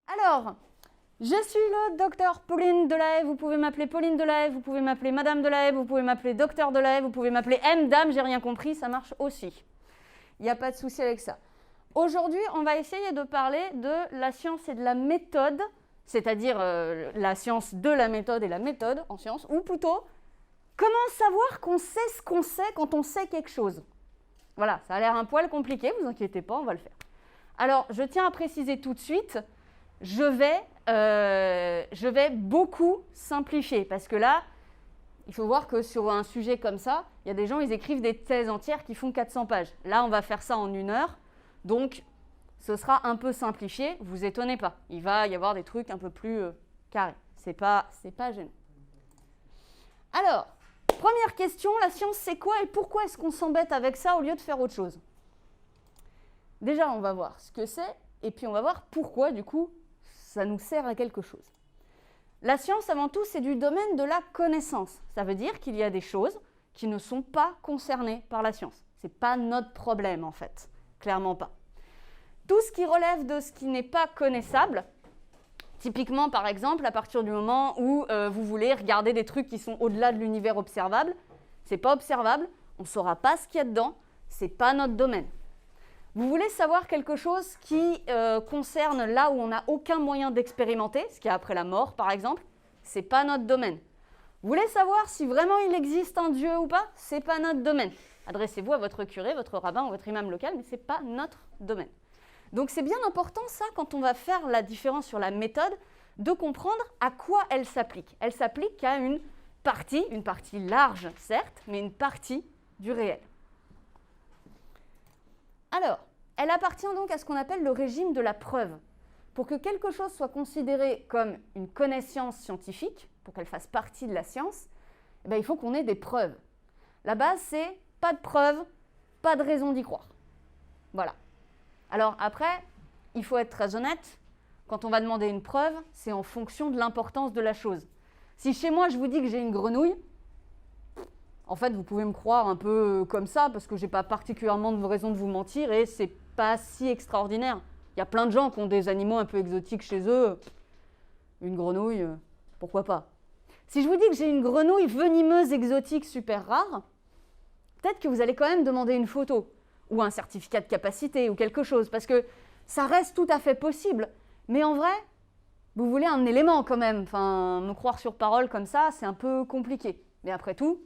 Alors, je suis le docteur Pauline Delahaye, vous pouvez m'appeler Pauline Delahaye, vous pouvez m'appeler Madame Delahaye, vous pouvez m'appeler Docteur Delahaye, vous pouvez m'appeler M-Dame, j'ai rien compris, ça marche aussi. Il n'y a pas de souci avec ça. Aujourd'hui, on va essayer de parler de la science et de la méthode, c'est-à-dire la science de la méthode et la méthode en science, ou plutôt, comment savoir qu'on sait ce qu'on sait quand on sait quelque chose. Voilà, ça a l'air un poil compliqué, vous inquiétez pas, on va le faire. Alors, je tiens à préciser tout de suite, je vais beaucoup simplifier, parce que là, il faut voir que sur un sujet comme ça, il y a des gens, ils écrivent des thèses entières qui font 400 pages. Là, on va faire ça en 1 heure, donc ce sera un peu simplifié, vous étonnez pas. Il va y avoir des trucs un peu plus carrés, c'est pas gênant. Alors, première question, la science c'est quoi et pourquoi est-ce qu'on s'embête avec ça au lieu de faire autre chose? Déjà, on va voir ce que c'est, et puis on va voir pourquoi, du coup, ça nous sert à quelque chose. La science, avant tout, c'est du domaine de la connaissance. Ça veut dire qu'il y a des choses qui ne sont pas concernées par la science. Ce n'est pas notre problème, en fait. Clairement pas. Tout ce qui relève de ce qui n'est pas connaissable, typiquement, par exemple, à partir du moment où vous voulez regarder des trucs qui sont au-delà de l'univers observable, ce n'est pas observable, on ne saura pas ce qu'il y a dedans, ce n'est pas notre domaine. Vous voulez savoir quelque chose qui concerne là où on n'a aucun moyen d'expérimenter, ce qu'il y a après la mort par exemple, ce n'est pas notre domaine. Vous voulez savoir si vraiment il existe un Dieu ou pas, ce n'est pas notre domaine. Adressez-vous à votre curé, votre rabbin ou votre imam local, mais ce n'est pas notre domaine. Donc c'est bien important ça, quand on va faire la différence sur la méthode, de comprendre à quoi elle s'applique. Elle s'applique à une partie large certes, mais une partie du réel. Alors, elle appartient donc à ce qu'on appelle le régime de la preuve. Pour que quelque chose soit considéré comme une connaissance scientifique, pour qu'elle fasse partie de la science, eh bien, il faut qu'on ait des preuves. La base, c'est pas de preuves, pas de raison d'y croire. Voilà. Alors après, il faut être très honnête, quand on va demander une preuve, c'est en fonction de l'importance de la chose. Si chez moi, je vous dis que j'ai une grenouille, en fait, vous pouvez me croire un peu comme ça, parce que je n'ai pas particulièrement de raison de vous mentir, et c'est pas si extraordinaire. Il y a plein de gens qui ont des animaux un peu exotiques chez eux. Une grenouille, pourquoi pas? Si je vous dis que j'ai une grenouille venimeuse exotique super rare, peut-être que vous allez quand même demander une photo, ou un certificat de capacité, ou quelque chose, parce que ça reste tout à fait possible. Mais en vrai, vous voulez un élément quand même. Enfin, me croire sur parole comme ça, c'est un peu compliqué. Mais après tout,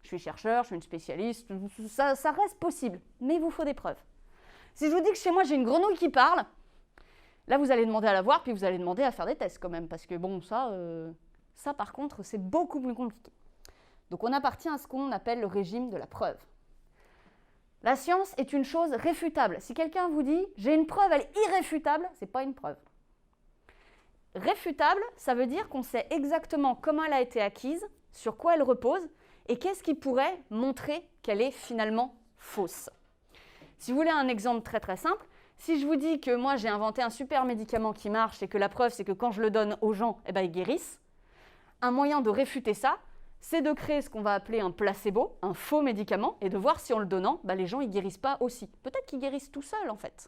je suis chercheur, je suis une spécialiste, ça reste possible, mais il vous faut des preuves. Si je vous dis que chez moi j'ai une grenouille qui parle, là vous allez demander à la voir, puis vous allez demander à faire des tests quand même, parce que bon, ça par contre, c'est beaucoup plus compliqué. Donc on appartient à ce qu'on appelle le régime de la preuve. La science est une chose réfutable. Si quelqu'un vous dit « j'ai une preuve, elle est irréfutable », ce n'est pas une preuve. Réfutable, ça veut dire qu'on sait exactement comment elle a été acquise, sur quoi elle repose, et qu'est-ce qui pourrait montrer qu'elle est finalement fausse. Si vous voulez un exemple très très simple, si je vous dis que moi j'ai inventé un super médicament qui marche et que la preuve c'est que quand je le donne aux gens, eh ben, ils guérissent, un moyen de réfuter ça, c'est de créer ce qu'on va appeler un placebo, un faux médicament, et de voir si en le donnant, ben, les gens ne guérissent pas aussi. Peut-être qu'ils guérissent tout seuls en fait.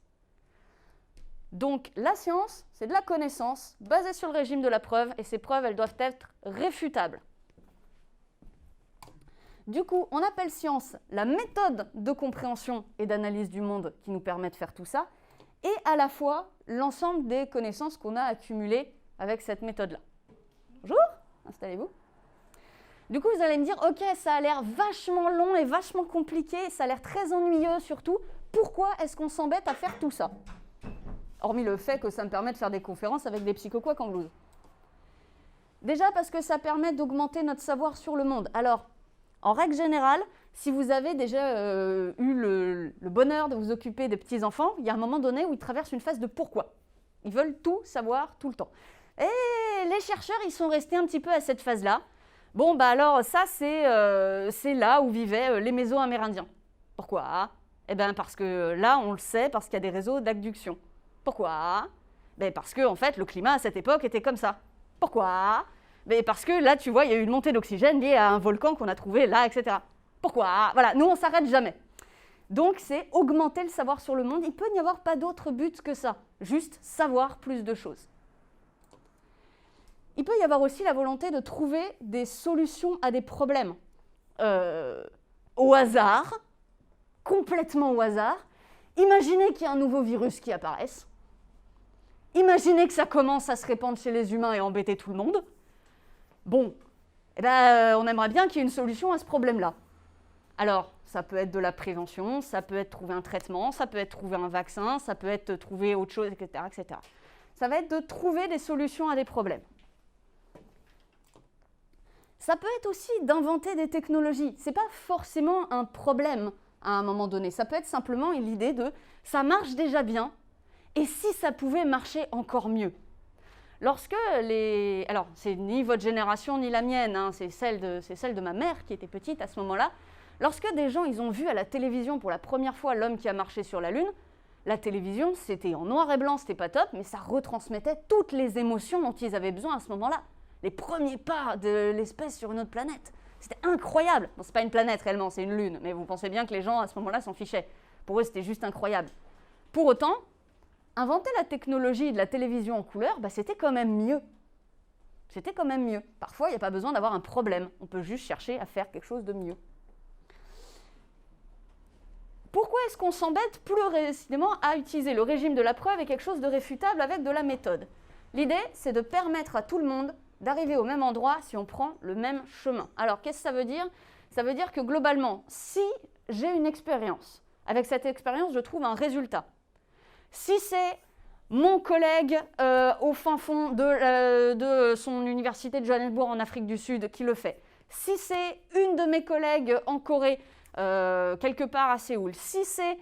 Donc la science, c'est de la connaissance basée sur le régime de la preuve, et ces preuves, elles doivent être réfutables. Du coup, on appelle science la méthode de compréhension et d'analyse du monde qui nous permet de faire tout ça, et à la fois l'ensemble des connaissances qu'on a accumulées avec cette méthode-là. Bonjour, installez-vous. Du coup, vous allez me dire, ok, ça a l'air vachement long et vachement compliqué, ça a l'air très ennuyeux surtout, pourquoi est-ce qu'on s'embête à faire tout ça? Hormis le fait que ça me permet de faire des conférences avec des psychoquacs en blouse. Déjà parce que ça permet d'augmenter notre savoir sur le monde. Alors, en règle générale, si vous avez déjà eu le bonheur de vous occuper des petits-enfants, il y a un moment donné où ils traversent une phase de pourquoi. Ils veulent tout savoir tout le temps. Et les chercheurs, ils sont restés un petit peu à cette phase-là. Bon, bah alors ça, c'est là où vivaient les Méso-Amérindiens. Pourquoi? Eh bien, parce que là, on le sait, parce qu'il y a des réseaux d'adduction. Pourquoi? Ben parce que, en fait, le climat à cette époque était comme ça. Pourquoi? Mais parce que là, tu vois, il y a eu une montée d'oxygène liée à un volcan qu'on a trouvé là, etc. Pourquoi? Voilà, nous, on ne s'arrête jamais. Donc c'est augmenter le savoir sur le monde. Il peut n'y avoir pas d'autre but que ça, juste savoir plus de choses. Il peut y avoir aussi la volonté de trouver des solutions à des problèmes. Au hasard, complètement au hasard. Imaginez qu'il y a un nouveau virus qui apparaisse. Imaginez que ça commence à se répandre chez les humains et embêter tout le monde. Bon, eh ben, on aimerait bien qu'il y ait une solution à ce problème-là. Alors, ça peut être de la prévention, ça peut être trouver un traitement, ça peut être trouver un vaccin, ça peut être trouver autre chose, etc., etc. Ça va être de trouver des solutions à des problèmes. Ça peut être aussi d'inventer des technologies. Ce n'est pas forcément un problème à un moment donné. Ça peut être simplement l'idée de « ça marche déjà bien, et si ça pouvait marcher encore mieux ?» Lorsque les... Alors, c'est ni votre génération ni la mienne, hein, c'est celle de ma mère qui était petite à ce moment-là. Lorsque des gens ils ont vu à la télévision pour la première fois l'homme qui a marché sur la Lune, la télévision, c'était en noir et blanc, c'était pas top, mais ça retransmettait toutes les émotions dont ils avaient besoin à ce moment-là. Les premiers pas de l'espèce sur une autre planète. C'était incroyable. Bon, c'est pas une planète réellement, c'est une lune, mais vous pensez bien que les gens à ce moment-là s'en fichaient. Pour eux, c'était juste incroyable. Pour autant, inventer la technologie de la télévision en couleur, c'était quand même mieux. C'était quand même mieux. Parfois, il n'y a pas besoin d'avoir un problème. On peut juste chercher à faire quelque chose de mieux. Pourquoi est-ce qu'on s'embête plus précisément à utiliser le régime de la preuve et quelque chose de réfutable avec de la méthode? L'idée, c'est de permettre à tout le monde d'arriver au même endroit si on prend le même chemin. Alors, qu'est-ce que ça veut dire? Ça veut dire que globalement, si j'ai une expérience, avec cette expérience, je trouve un résultat. Si c'est mon collègue au fin fond de son université de Johannesburg en Afrique du Sud qui le fait, si c'est une de mes collègues en Corée, quelque part à Séoul, si c'est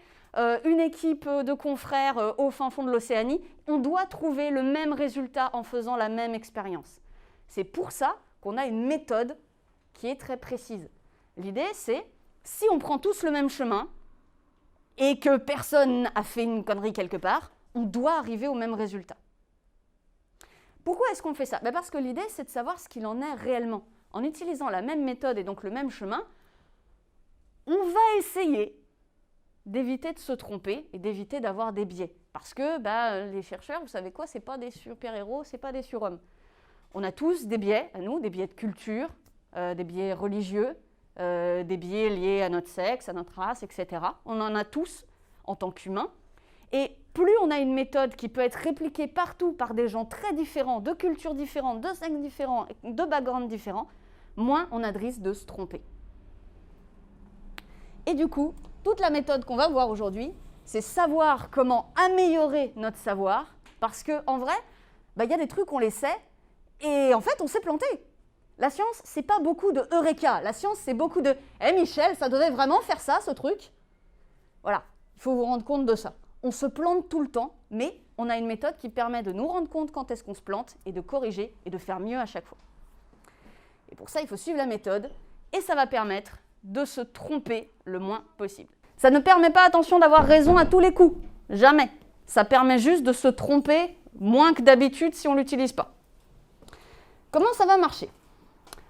une équipe de confrères au fin fond de l'Océanie, on doit trouver le même résultat en faisant la même expérience. C'est pour ça qu'on a une méthode qui est très précise. L'idée, c'est, si on prend tous le même chemin et que personne n'a fait une connerie quelque part, on doit arriver au même résultat. Pourquoi est-ce qu'on fait ça? Parce que l'idée, c'est de savoir ce qu'il en est réellement. En utilisant la même méthode et donc le même chemin, on va essayer d'éviter de se tromper et d'éviter d'avoir des biais. Parce que les chercheurs, vous savez quoi, ce n'est pas des super-héros, ce n'est pas des surhommes. On a tous des biais à nous, des biais de culture, des biais religieux, des biais liés à notre sexe, à notre race, etc. On en a tous en tant qu'humains. Et plus on a une méthode qui peut être répliquée partout par des gens très différents, de cultures différentes, de sexes différents, de backgrounds différents, moins on a de risque de se tromper. Et du coup, toute la méthode qu'on va voir aujourd'hui, c'est savoir comment améliorer notre savoir, parce qu'en vrai, y a des trucs on les sait, et en fait, on s'est planté. La science, c'est pas beaucoup de eureka. La science, c'est beaucoup de « Eh Michel, ça devait vraiment faire ça, ce truc ?» Voilà, il faut vous rendre compte de ça. On se plante tout le temps, mais on a une méthode qui permet de nous rendre compte quand est-ce qu'on se plante et de corriger et de faire mieux à chaque fois. Et pour ça, il faut suivre la méthode, et ça va permettre de se tromper le moins possible. Ça ne permet pas, attention, d'avoir raison à tous les coups. Jamais. Ça permet juste de se tromper moins que d'habitude si on ne l'utilise pas. Comment ça va marcher?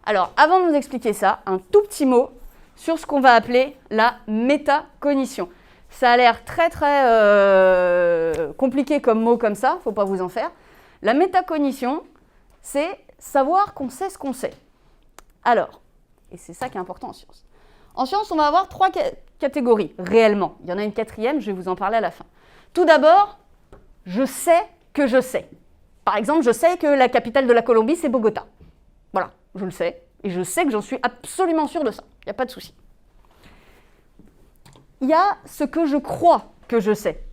Alors, avant de vous expliquer ça, un tout petit mot sur ce qu'on va appeler la métacognition. Ça a l'air très compliqué comme mot comme ça, il ne faut pas vous en faire. La métacognition, c'est savoir qu'on sait ce qu'on sait. Alors, et c'est ça qui est important en science. En science, on va avoir 3 catégories, réellement. Il y en a une 4e, je vais vous en parler à la fin. Tout d'abord, je sais que je sais. Par exemple, je sais que la capitale de la Colombie, c'est Bogota. Voilà, je le sais. Et je sais que j'en suis absolument sûre de ça. Il n'y a pas de souci. Il y a ce que je crois que je sais.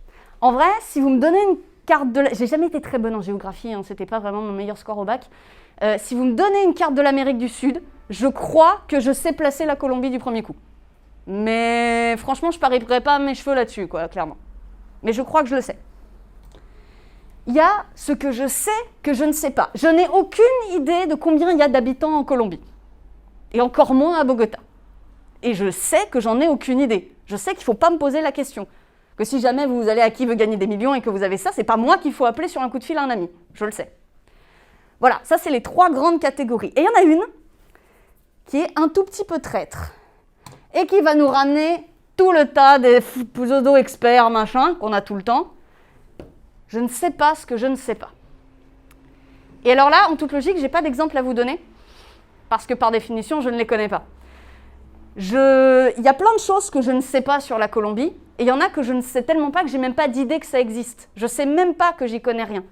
En vrai, si vous me donnez une carte de... J'ai jamais été très bonne en géographie, hein, c'était pas vraiment mon meilleur score au bac. Si vous me donnez une carte de l'Amérique du Sud, je crois que je sais placer la Colombie du premier coup. Mais franchement, je ne parierais pas mes cheveux là-dessus, quoi, clairement. Mais je crois que je le sais. Il y a ce que je sais que je ne sais pas. Je n'ai aucune idée de combien il y a d'habitants en Colombie. Et encore moins à Bogota. Et je sais que j'en ai aucune idée. Je sais qu'il ne faut pas me poser la question. Que si jamais vous allez à Qui veut gagner des millions et que vous avez ça, c'est pas moi qu'il faut appeler sur un coup de fil à un ami. Je le sais. Voilà, ça c'est les 3 grandes catégories. Et il y en a une qui est un tout petit peu traître et qui va nous ramener tout le tas des pseudo-experts, machin, qu'on a tout le temps. Je ne sais pas ce que je ne sais pas. Et alors là, en toute logique, je n'ai pas d'exemple à vous donner, parce que par définition, je ne les connais pas. Il y a plein de choses que je ne sais pas sur la Colombie, et il y en a que je ne sais tellement pas que je n'ai même pas d'idée que ça existe. Je ne sais même pas que j'y connais rien.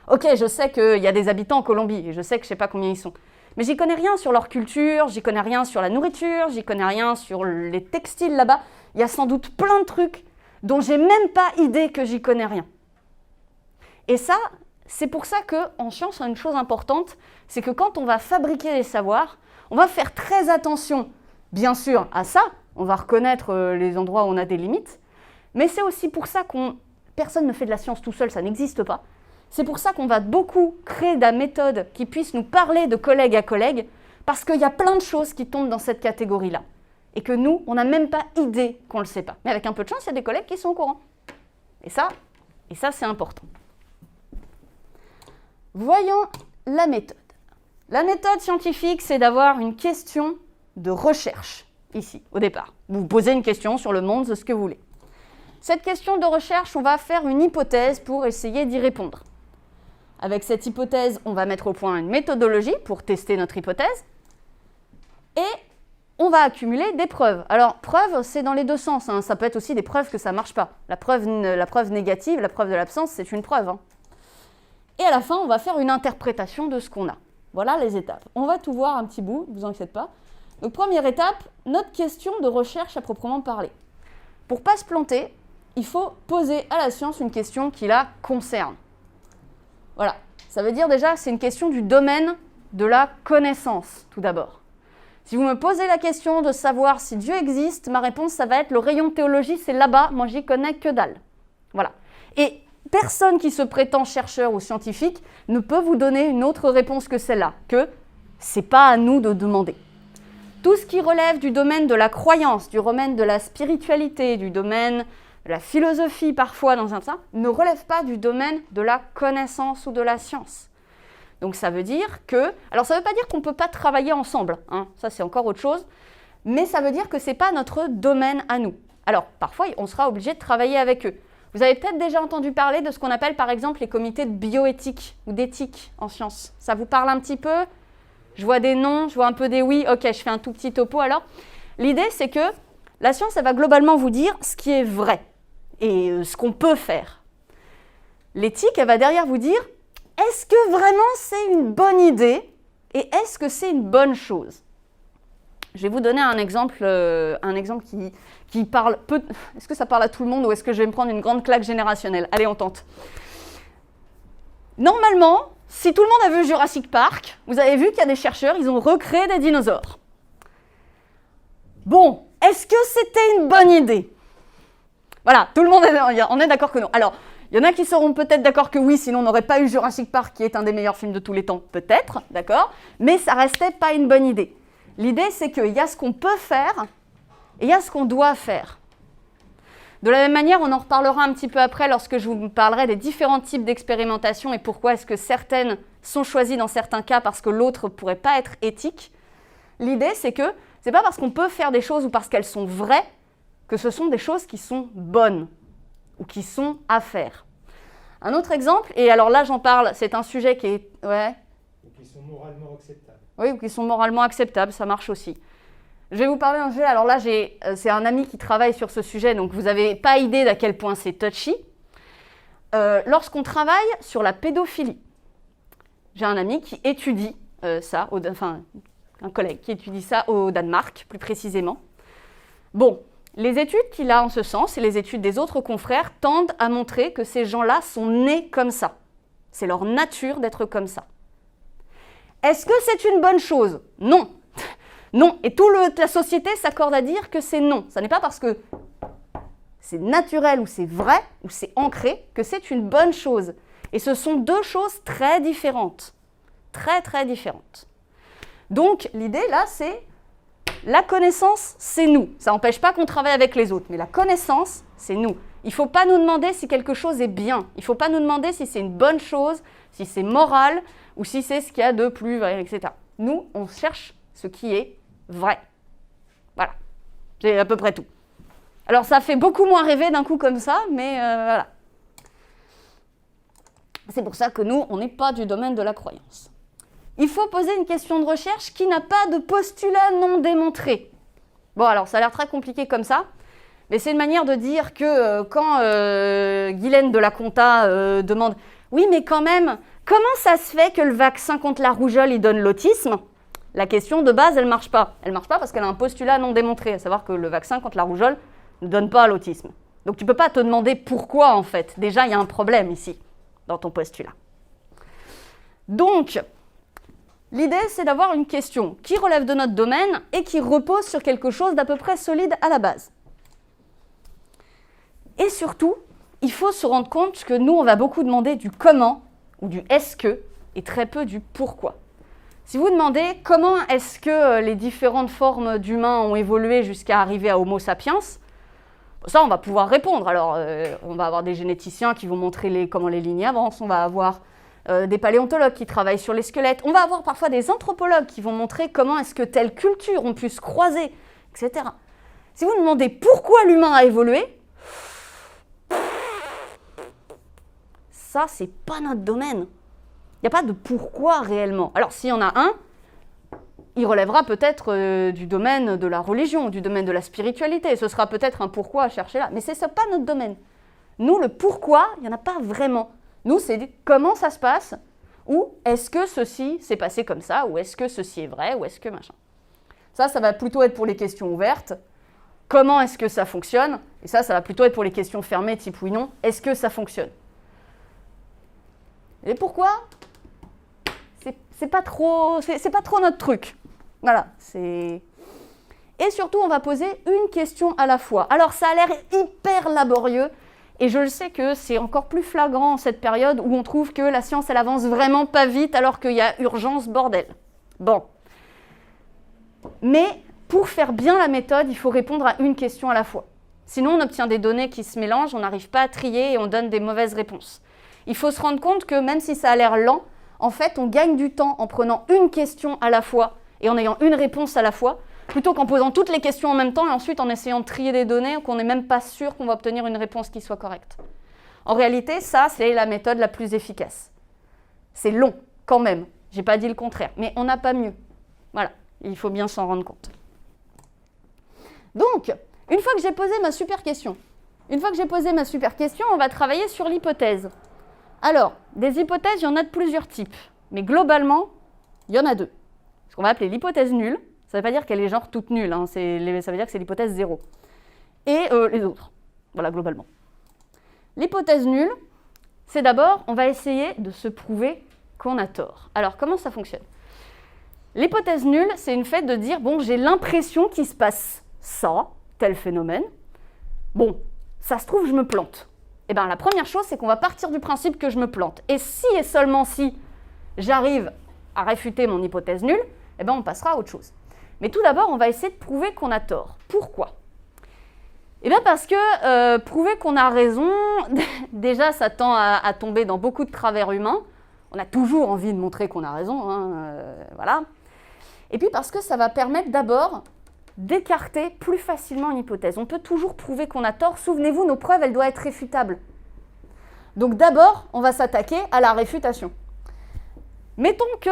Ok, je sais qu'il y a des habitants en Colombie, et je sais que je ne sais pas combien ils sont. Mais j'y connais rien sur leur culture, j'y connais rien sur la nourriture, j'y connais rien sur les textiles là-bas. Il y a sans doute plein de trucs dont j'ai même pas idée que j'y connais rien. Et ça, c'est pour ça qu'en science, une chose importante, c'est que quand on va fabriquer des savoirs, on va faire très attention, bien sûr, à ça. On va reconnaître les endroits où on a des limites. Mais c'est aussi pour ça personne ne fait de la science tout seul, ça n'existe pas. C'est pour ça qu'on va beaucoup créer de la méthode qui puisse nous parler de collègue à collègue, parce qu'il y a plein de choses qui tombent dans cette catégorie-là. Et que nous, on n'a même pas idée qu'on ne le sait pas. Mais avec un peu de chance, il y a des collègues qui sont au courant. Et ça c'est important. Voyons la méthode. La méthode scientifique, c'est d'avoir une question de recherche, ici, au départ. Vous vous posez une question sur le monde, de ce que vous voulez. Cette question de recherche, on va faire une hypothèse pour essayer d'y répondre. Avec cette hypothèse, on va mettre au point une méthodologie pour tester notre hypothèse. Et on va accumuler des preuves. Alors, preuve, c'est dans les deux sens. Ça peut être aussi des preuves que ça ne marche pas. La preuve négative, la preuve de l'absence, c'est une preuve. Et à la fin, on va faire une interprétation de ce qu'on a. Voilà les étapes. On va tout voir un petit bout, ne vous inquiétez pas. Donc, première étape, notre question de recherche à proprement parler. Pour ne pas se planter, il faut poser à la science une question qui la concerne. Voilà. Ça veut dire déjà, c'est une question du domaine de la connaissance, tout d'abord. Si vous me posez la question de savoir si Dieu existe, ma réponse, ça va être le rayon théologie, c'est là-bas, moi j'y connais que dalle. Voilà. Et personne qui se prétend chercheur ou scientifique ne peut vous donner une autre réponse que celle-là, que c'est pas à nous de demander. Tout ce qui relève du domaine de la croyance, du domaine de la spiritualité, du domaine de la philosophie parfois dans un sens, ne relève pas du domaine de la connaissance ou de la science. Donc ça veut dire que, alors ça ne veut pas dire qu'on ne peut pas travailler ensemble, ça c'est encore autre chose, mais ça veut dire que ce n'est pas notre domaine à nous. Alors parfois on sera obligé de travailler avec eux. Vous avez peut-être déjà entendu parler de ce qu'on appelle par exemple les comités de bioéthique ou d'éthique en sciences. Ça vous parle un petit peu ? Je vois des noms, je vois un peu des oui, ok, je fais un tout petit topo alors. L'idée c'est que la science elle va globalement vous dire ce qui est vrai et ce qu'on peut faire. L'éthique elle va derrière vous dire est-ce que vraiment c'est une bonne idée et est-ce que c'est une bonne chose ? Je vais vous donner un exemple qui parle peu. Est-ce que ça parle à tout le monde ou est-ce que je vais me prendre une grande claque générationnelle ? Allez, on tente. Normalement, si tout le monde a vu Jurassic Park, vous avez vu qu'il y a des chercheurs, ils ont recréé des dinosaures. Bon, est-ce que c'était une bonne idée ? Voilà, tout le monde on est d'accord que non. Alors, il y en a qui seront peut-être d'accord que oui, sinon on n'aurait pas eu Jurassic Park, qui est un des meilleurs films de tous les temps, peut-être, d'accord ? Mais ça restait pas une bonne idée. L'idée, c'est qu'il y a ce qu'on peut faire et il y a ce qu'on doit faire. De la même manière, on en reparlera un petit peu après lorsque je vous parlerai des différents types d'expérimentation et pourquoi est-ce que certaines sont choisies dans certains cas parce que l'autre ne pourrait pas être éthique. L'idée, c'est que ce n'est pas parce qu'on peut faire des choses ou parce qu'elles sont vraies que ce sont des choses qui sont bonnes ou qui sont à faire. Un autre exemple, et alors là j'en parle, c'est un sujet qui est... Ouais. Qui sont moralement acceptables. Oui, ou qui sont moralement acceptables, ça marche aussi. Je vais vous parler d'un sujet, alors là c'est un ami qui travaille sur ce sujet, donc vous n'avez pas idée d'à quel point c'est touchy. Lorsqu'on travaille sur la pédophilie, j'ai un ami qui étudie ça, un collègue qui étudie ça au Danemark, plus précisément. Bon, les études qu'il a en ce sens et les études des autres confrères tendent à montrer que ces gens-là sont nés comme ça. C'est leur nature d'être comme ça. Est-ce que c'est une bonne chose ? Non. Non. Et toute la société s'accorde à dire que c'est non. Ça n'est pas parce que c'est naturel ou c'est vrai ou c'est ancré que c'est une bonne chose. Et ce sont deux choses très différentes. Très, très différentes. Donc, l'idée là, c'est la connaissance, c'est nous. Ça n'empêche pas qu'on travaille avec les autres, mais la connaissance, c'est nous. Il ne faut pas nous demander si quelque chose est bien. Il ne faut pas nous demander si c'est une bonne chose, si c'est moral, ou si c'est ce qu'il y a de plus vrai, etc. Nous, on cherche ce qui est vrai. Voilà. C'est à peu près tout. Alors ça fait beaucoup moins rêver d'un coup comme ça, mais voilà. C'est pour ça que nous, on n'est pas du domaine de la croyance. Il faut poser une question de recherche qui n'a pas de postulat non démontré. Bon, alors ça a l'air très compliqué comme ça, mais c'est une manière de dire que quand Guylaine de la Conta demande « Oui, mais quand même, comment ça se fait que le vaccin contre la rougeole, il donne l'autisme ?» La question de base, elle ne marche pas. Elle ne marche pas parce qu'elle a un postulat non démontré, à savoir que le vaccin contre la rougeole ne donne pas l'autisme. Donc tu ne peux pas te demander pourquoi, en fait. Déjà, il y a un problème ici, dans ton postulat. Donc, l'idée, c'est d'avoir une question qui relève de notre domaine et qui repose sur quelque chose d'à peu près solide à la base. Et surtout, il faut se rendre compte que nous, on va beaucoup demander du comment ou du est-ce que et très peu du pourquoi. Si vous demandez comment est-ce que les différentes formes d'humains ont évolué jusqu'à arriver à Homo sapiens, ça, on va pouvoir répondre. Alors, on va avoir des généticiens qui vont montrer comment les lignées avancent, on va avoir des paléontologues qui travaillent sur les squelettes, on va avoir parfois des anthropologues qui vont montrer comment est-ce que telle culture ont pu se croiser, etc. Si vous demandez pourquoi l'humain a évolué, ça, c'est pas notre domaine. Il n'y a pas de pourquoi réellement. Alors, s'il y en a un, il relèvera peut-être du domaine de la religion, du domaine de la spiritualité. Ce sera peut-être un pourquoi à chercher là, mais ce n'est pas notre domaine. Nous, le pourquoi, il n'y en a pas vraiment. Nous, c'est comment ça se passe, ou est-ce que ceci s'est passé comme ça, ou est-ce que ceci est vrai, ou est-ce que machin. Ça va plutôt être pour les questions ouvertes. Comment est-ce que ça fonctionne? Et ça va plutôt être pour les questions fermées, type oui, non. Est-ce que ça fonctionne? Et pourquoi? C'est pas trop notre truc. Voilà. Et surtout, on va poser une question à la fois. Alors, ça a l'air hyper laborieux, et je le sais que c'est encore plus flagrant en cette période où on trouve que la science, elle avance vraiment pas vite alors qu'il y a urgence, bordel. Bon. Mais pour faire bien la méthode, il faut répondre à une question à la fois. Sinon, on obtient des données qui se mélangent, on n'arrive pas à trier et on donne des mauvaises réponses. Il faut se rendre compte que même si ça a l'air lent, en fait, on gagne du temps en prenant une question à la fois et en ayant une réponse à la fois, plutôt qu'en posant toutes les questions en même temps et ensuite en essayant de trier des données qu'on n'est même pas sûr qu'on va obtenir une réponse qui soit correcte. En réalité, ça, c'est la méthode la plus efficace. C'est long, quand même. Je n'ai pas dit le contraire, mais on n'a pas mieux. Voilà, il faut bien s'en rendre compte. Donc, une fois que j'ai posé ma super question, on va travailler sur l'hypothèse. Alors, des hypothèses, il y en a de plusieurs types, mais globalement, il y en a deux. Ce qu'on va appeler l'hypothèse nulle, ça ne veut pas dire qu'elle est genre toute nulle, hein, ça veut dire que c'est l'hypothèse 0. Et les autres, voilà, globalement. L'hypothèse nulle, c'est d'abord, on va essayer de se prouver qu'on a tort. Alors, comment ça fonctionne? L'hypothèse nulle, c'est une fait de dire, bon, j'ai l'impression qu'il se passe ça, tel phénomène. Bon, ça se trouve, je me plante. Eh bien, la première chose, c'est qu'on va partir du principe que je me plante. Et si et seulement si j'arrive à réfuter mon hypothèse nulle, eh bien, on passera à autre chose. Mais tout d'abord, on va essayer de prouver qu'on a tort. Pourquoi? Eh bien, parce que prouver qu'on a raison, déjà, ça tend à tomber dans beaucoup de travers humains. On a toujours envie de montrer qu'on a raison, hein, voilà. Et puis parce que ça va permettre d'abord d'écarter plus facilement une hypothèse. On peut toujours prouver qu'on a tort. Souvenez-vous, nos preuves, elles doivent être réfutables. Donc d'abord, on va s'attaquer à la réfutation. Mettons que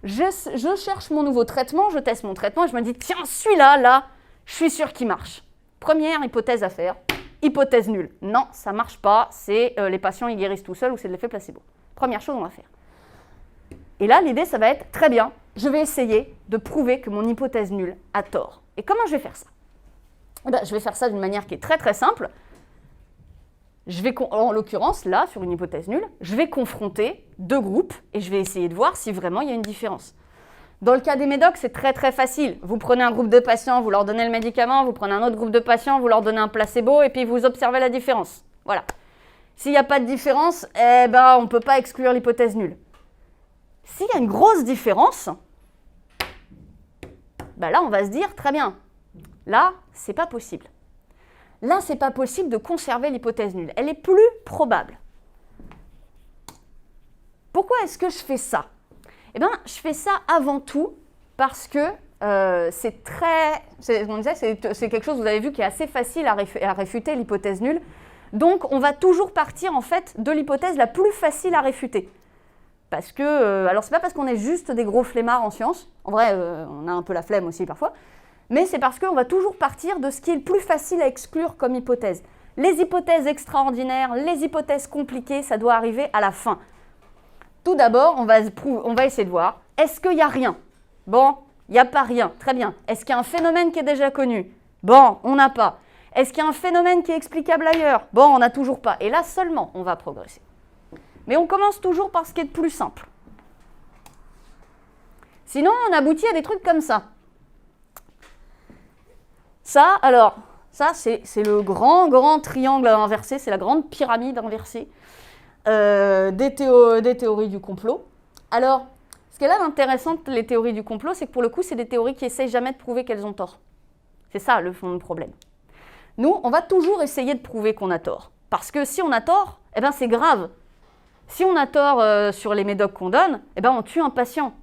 je cherche mon nouveau traitement, je teste mon traitement et je me dis, tiens, celui-là, là, je suis sûr qu'il marche. Première hypothèse à faire, hypothèse nulle. Non, ça ne marche pas, c'est les patients, ils guérissent tout seuls ou c'est de l'effet placebo. Première chose, on va faire. Et là, l'idée, ça va être, très bien, je vais essayer de prouver que mon hypothèse nulle a tort. Et comment je vais faire ça? Eh bien, je vais faire ça d'une manière qui est très très simple. En l'occurrence, là, sur une hypothèse nulle, je vais confronter deux groupes et je vais essayer de voir si vraiment il y a une différence. Dans le cas des médocs, c'est très très facile. Vous prenez un groupe de patients, vous leur donnez le médicament, vous prenez un autre groupe de patients, vous leur donnez un placebo et puis vous observez la différence. Voilà. S'il n'y a pas de différence, eh ben, on ne peut pas exclure l'hypothèse nulle. S'il y a une grosse différence, ben là, on va se dire, très bien, là, c'est pas possible. Là, c'est pas possible de conserver l'hypothèse nulle. Elle est plus probable. Pourquoi est-ce que je fais ça? Eh bien, je fais ça avant tout parce que c'est quelque chose, vous avez vu, qui est assez facile à réfuter, l'hypothèse nulle. Donc, on va toujours partir, en fait, de l'hypothèse la plus facile à réfuter. Parce que, alors, c'est pas parce qu'on est juste des gros flemmards en sciences. En vrai, on a un peu la flemme aussi, parfois. Mais c'est parce qu'on va toujours partir de ce qui est le plus facile à exclure comme hypothèse. Les hypothèses extraordinaires, les hypothèses compliquées, ça doit arriver à la fin. Tout d'abord, on va essayer de voir, est-ce qu'il n'y a rien? Bon, il n'y a pas rien, très bien. Est-ce qu'il y a un phénomène qui est déjà connu? Bon, on n'a pas. Est-ce qu'il y a un phénomène qui est explicable ailleurs? Bon, on n'a toujours pas. Et là seulement, on va progresser. Mais on commence toujours par ce qui est le plus simple. Sinon, on aboutit à des trucs comme ça. Ça, c'est le grand triangle inversé, c'est la grande pyramide inversée des théories du complot. Alors, ce qui est là d'intéressant, les théories du complot, c'est que pour le coup, c'est des théories qui essayent jamais de prouver qu'elles ont tort. C'est ça le fond du problème. Nous, on va toujours essayer de prouver qu'on a tort. Parce que si on a tort, eh ben, c'est grave. Si on a tort sur les médocs qu'on donne, eh ben, on tue un patient.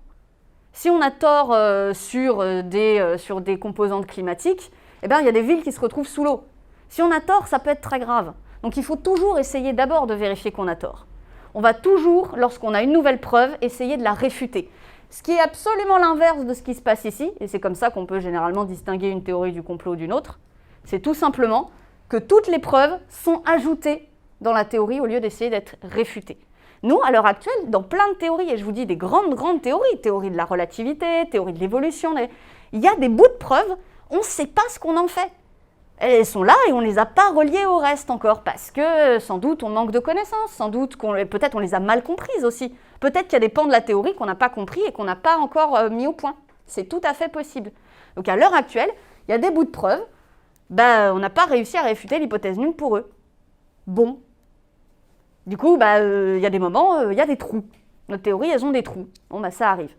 Si on a tort sur des composantes climatiques, eh ben, il y a des villes qui se retrouvent sous l'eau. Si on a tort, ça peut être très grave. Donc il faut toujours essayer d'abord de vérifier qu'on a tort. On va toujours, lorsqu'on a une nouvelle preuve, essayer de la réfuter. Ce qui est absolument l'inverse de ce qui se passe ici, et c'est comme ça qu'on peut généralement distinguer une théorie du complot d'une autre, c'est tout simplement que toutes les preuves sont ajoutées dans la théorie au lieu d'essayer d'être réfutées. Nous, à l'heure actuelle, dans plein de théories, et je vous dis des grandes théories, théorie de la relativité, théorie de l'évolution, il y a des bouts de preuves, on ne sait pas ce qu'on en fait. Elles sont là et on ne les a pas reliées au reste encore, parce que sans doute on manque de connaissances, sans doute peut-être on les a mal comprises aussi. Peut-être qu'il y a des pans de la théorie qu'on n'a pas compris et qu'on n'a pas encore mis au point. C'est tout à fait possible. Donc à l'heure actuelle, il y a des bouts de preuves, on n'a pas réussi à réfuter l'hypothèse nulle pour eux. Bon. Du coup, il y a des moments, il y a des trous. Nos théories, elles ont des trous. Bon, ça arrive.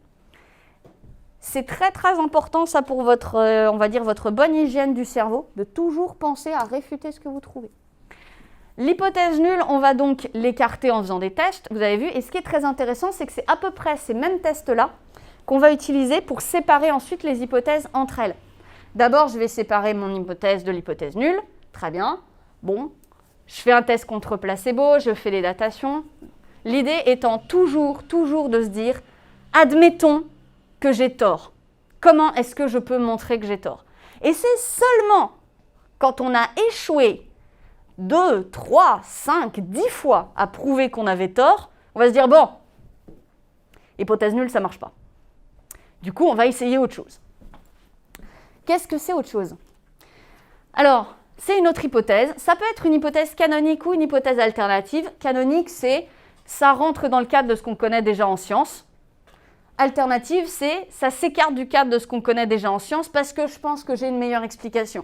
C'est très important ça pour votre bonne hygiène du cerveau, de toujours penser à réfuter ce que vous trouvez. L'hypothèse nulle, on va donc l'écarter en faisant des tests, vous avez vu, et ce qui est très intéressant, c'est que c'est à peu près ces mêmes tests-là qu'on va utiliser pour séparer ensuite les hypothèses entre elles. D'abord, je vais séparer mon hypothèse de l'hypothèse nulle, très bien, bon, je fais un test contre placebo, je fais les datations. L'idée étant toujours de se dire, admettons que j'ai tort. Comment est-ce que je peux montrer que j'ai tort? Et c'est seulement quand on a échoué 2, 3, 5, 10 fois à prouver qu'on avait tort, on va se dire, bon, hypothèse nulle, ça ne marche pas. Du coup, on va essayer autre chose. Qu'est-ce que c'est autre chose? Alors, c'est une autre hypothèse. Ça peut être une hypothèse canonique ou une hypothèse alternative. Canonique, ça rentre dans le cadre de ce qu'on connaît déjà en sciences. Alternative, ça s'écarte du cadre de ce qu'on connaît déjà en sciences parce que je pense que j'ai une meilleure explication.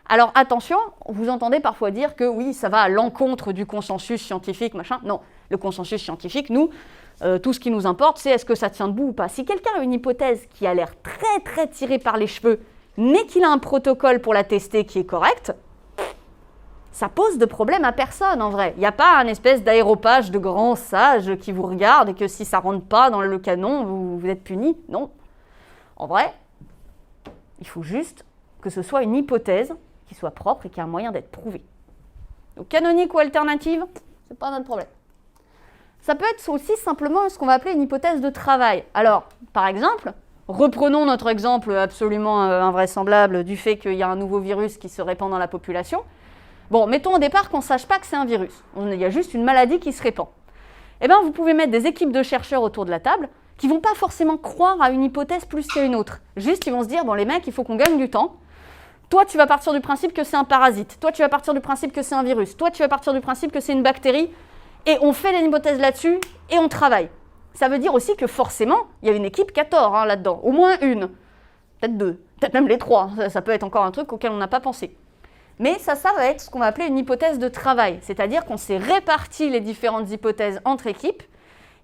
Alors attention, vous entendez parfois dire que oui, ça va à l'encontre du consensus scientifique, machin. Non, le consensus scientifique, nous, tout ce qui nous importe, c'est est-ce que ça tient debout ou pas. Si quelqu'un a une hypothèse qui a l'air très tirée par les cheveux, mais qu'il a un protocole pour la tester qui est correct, ça pose de problème à personne en vrai. Il n'y a pas un espèce d'aéropage de grands sages qui vous regardent et que si ça ne rentre pas dans le canon, vous êtes puni. Non. En vrai, il faut juste que ce soit une hypothèse qui soit propre et qui a un moyen d'être prouvée. Donc canonique ou alternative, ce n'est pas notre problème. Ça peut être aussi simplement ce qu'on va appeler une hypothèse de travail. Alors, par exemple, reprenons notre exemple absolument invraisemblable du fait qu'il y a un nouveau virus qui se répand dans la population. Bon, mettons au départ qu'on ne sache pas que c'est un virus. Il y a juste une maladie qui se répand. Eh bien, vous pouvez mettre des équipes de chercheurs autour de la table qui ne vont pas forcément croire à une hypothèse plus qu'à une autre. Juste, ils vont se dire, bon les mecs, il faut qu'on gagne du temps. Toi, tu vas partir du principe que c'est un parasite. Toi, tu vas partir du principe que c'est un virus. Toi, tu vas partir du principe que c'est une bactérie. Et on fait les hypothèses là-dessus et on travaille. Ça veut dire aussi que forcément, il y a une équipe qui a tort là-dedans. Au moins une. Peut-être deux. Peut-être même les trois. Ça peut être encore un truc auquel on n'a pas pensé. Mais ça va être ce qu'on va appeler une hypothèse de travail. C'est-à-dire qu'on s'est réparti les différentes hypothèses entre équipes.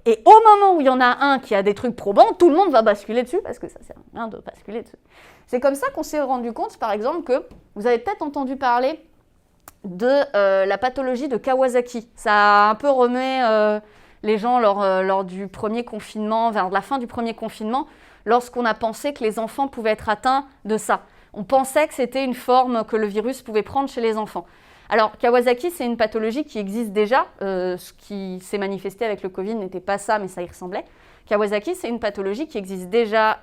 Et au moment où il y en a un qui a des trucs probants, tout le monde va basculer dessus parce que ça sert à rien de basculer dessus. C'est comme ça qu'on s'est rendu compte, par exemple, que vous avez peut-être entendu parler de la pathologie de Kawasaki. Ça a un peu remué les gens lors du premier confinement, vers la fin du premier confinement. lorsqu'on a pensé que les enfants pouvaient être atteints de ça. On pensait que c'était une forme que le virus pouvait prendre chez les enfants. Alors, Kawasaki, c'est une pathologie qui existe déjà. Ce qui s'est manifesté avec le Covid n'était pas ça, mais ça y ressemblait. Kawasaki, c'est une pathologie qui existe déjà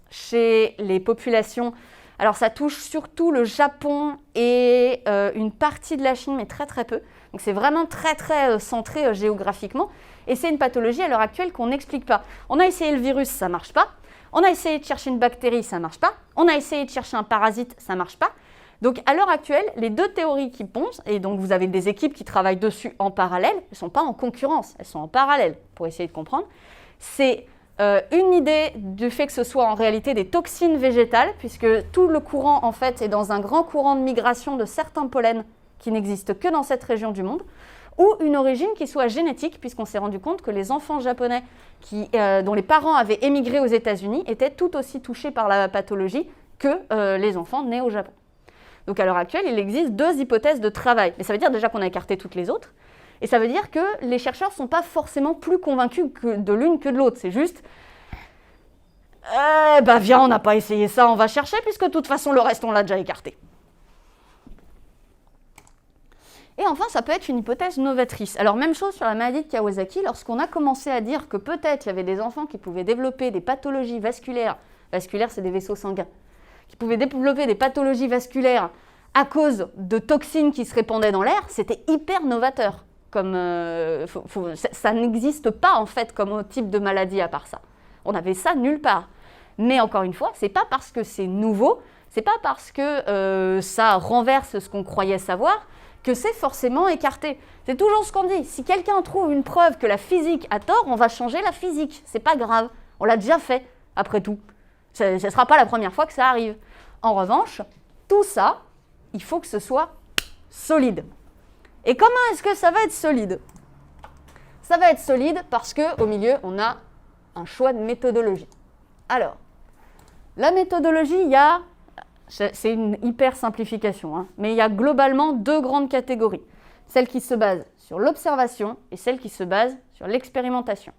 chez les populations. Alors, ça touche surtout le Japon et une partie de la Chine, mais très très peu. Donc, c'est vraiment très très centré géographiquement. Et c'est une pathologie à l'heure actuelle qu'on n'explique pas. On a essayé le virus, ça ne marche pas. On a essayé de chercher une bactérie, ça ne marche pas. On a essayé de chercher un parasite, ça ne marche pas. Donc, à l'heure actuelle, les deux théories qui pensent, et donc vous avez des équipes qui travaillent dessus en parallèle, elles ne sont pas en concurrence, elles sont en parallèle pour essayer de comprendre. C'est une idée du fait que ce soit en réalité des toxines végétales, puisque tout le courant, en fait, est dans un grand courant de migration de certains pollens qui n'existent que dans cette région du monde, ou une origine qui soit génétique, puisqu'on s'est rendu compte que les enfants japonais dont les parents avaient émigré aux États-Unis étaient tout aussi touchés par la pathologie que les enfants nés au Japon. Donc à l'heure actuelle, il existe deux hypothèses de travail. Mais ça veut dire déjà qu'on a écarté toutes les autres. Et ça veut dire que les chercheurs ne sont pas forcément plus convaincus de l'une que de l'autre. C'est juste, viens, on n'a pas essayé ça, on va chercher, puisque de toute façon, le reste, on l'a déjà écarté. Et enfin, ça peut être une hypothèse novatrice. Alors, même chose sur la maladie de Kawasaki, lorsqu'on a commencé à dire que peut-être il y avait des enfants qui pouvaient développer des pathologies vasculaires, vasculaires, c'est des vaisseaux sanguins, qui pouvaient développer des pathologies vasculaires à cause de toxines qui se répandaient dans l'air, c'était hyper novateur. Ça n'existe pas en fait comme type de maladie à part ça. On avait ça nulle part. Mais encore une fois, c'est pas parce que c'est nouveau, c'est pas parce que ça renverse ce qu'on croyait savoir que c'est forcément écarté. C'est toujours ce qu'on dit. Si quelqu'un trouve une preuve que la physique a tort, on va changer la physique. C'est pas grave. On l'a déjà fait, après tout. Ce ne sera pas la première fois que ça arrive. En revanche, tout ça, il faut que ce soit solide. Et comment est-ce que ça va être solide? Ça va être solide parce qu'au milieu, on a un choix de méthodologie. Alors, la méthodologie, c'est une hyper simplification, hein, mais il y a globalement deux grandes catégories. Celle qui se base sur l'observation et celle qui se base sur l'expérimentation.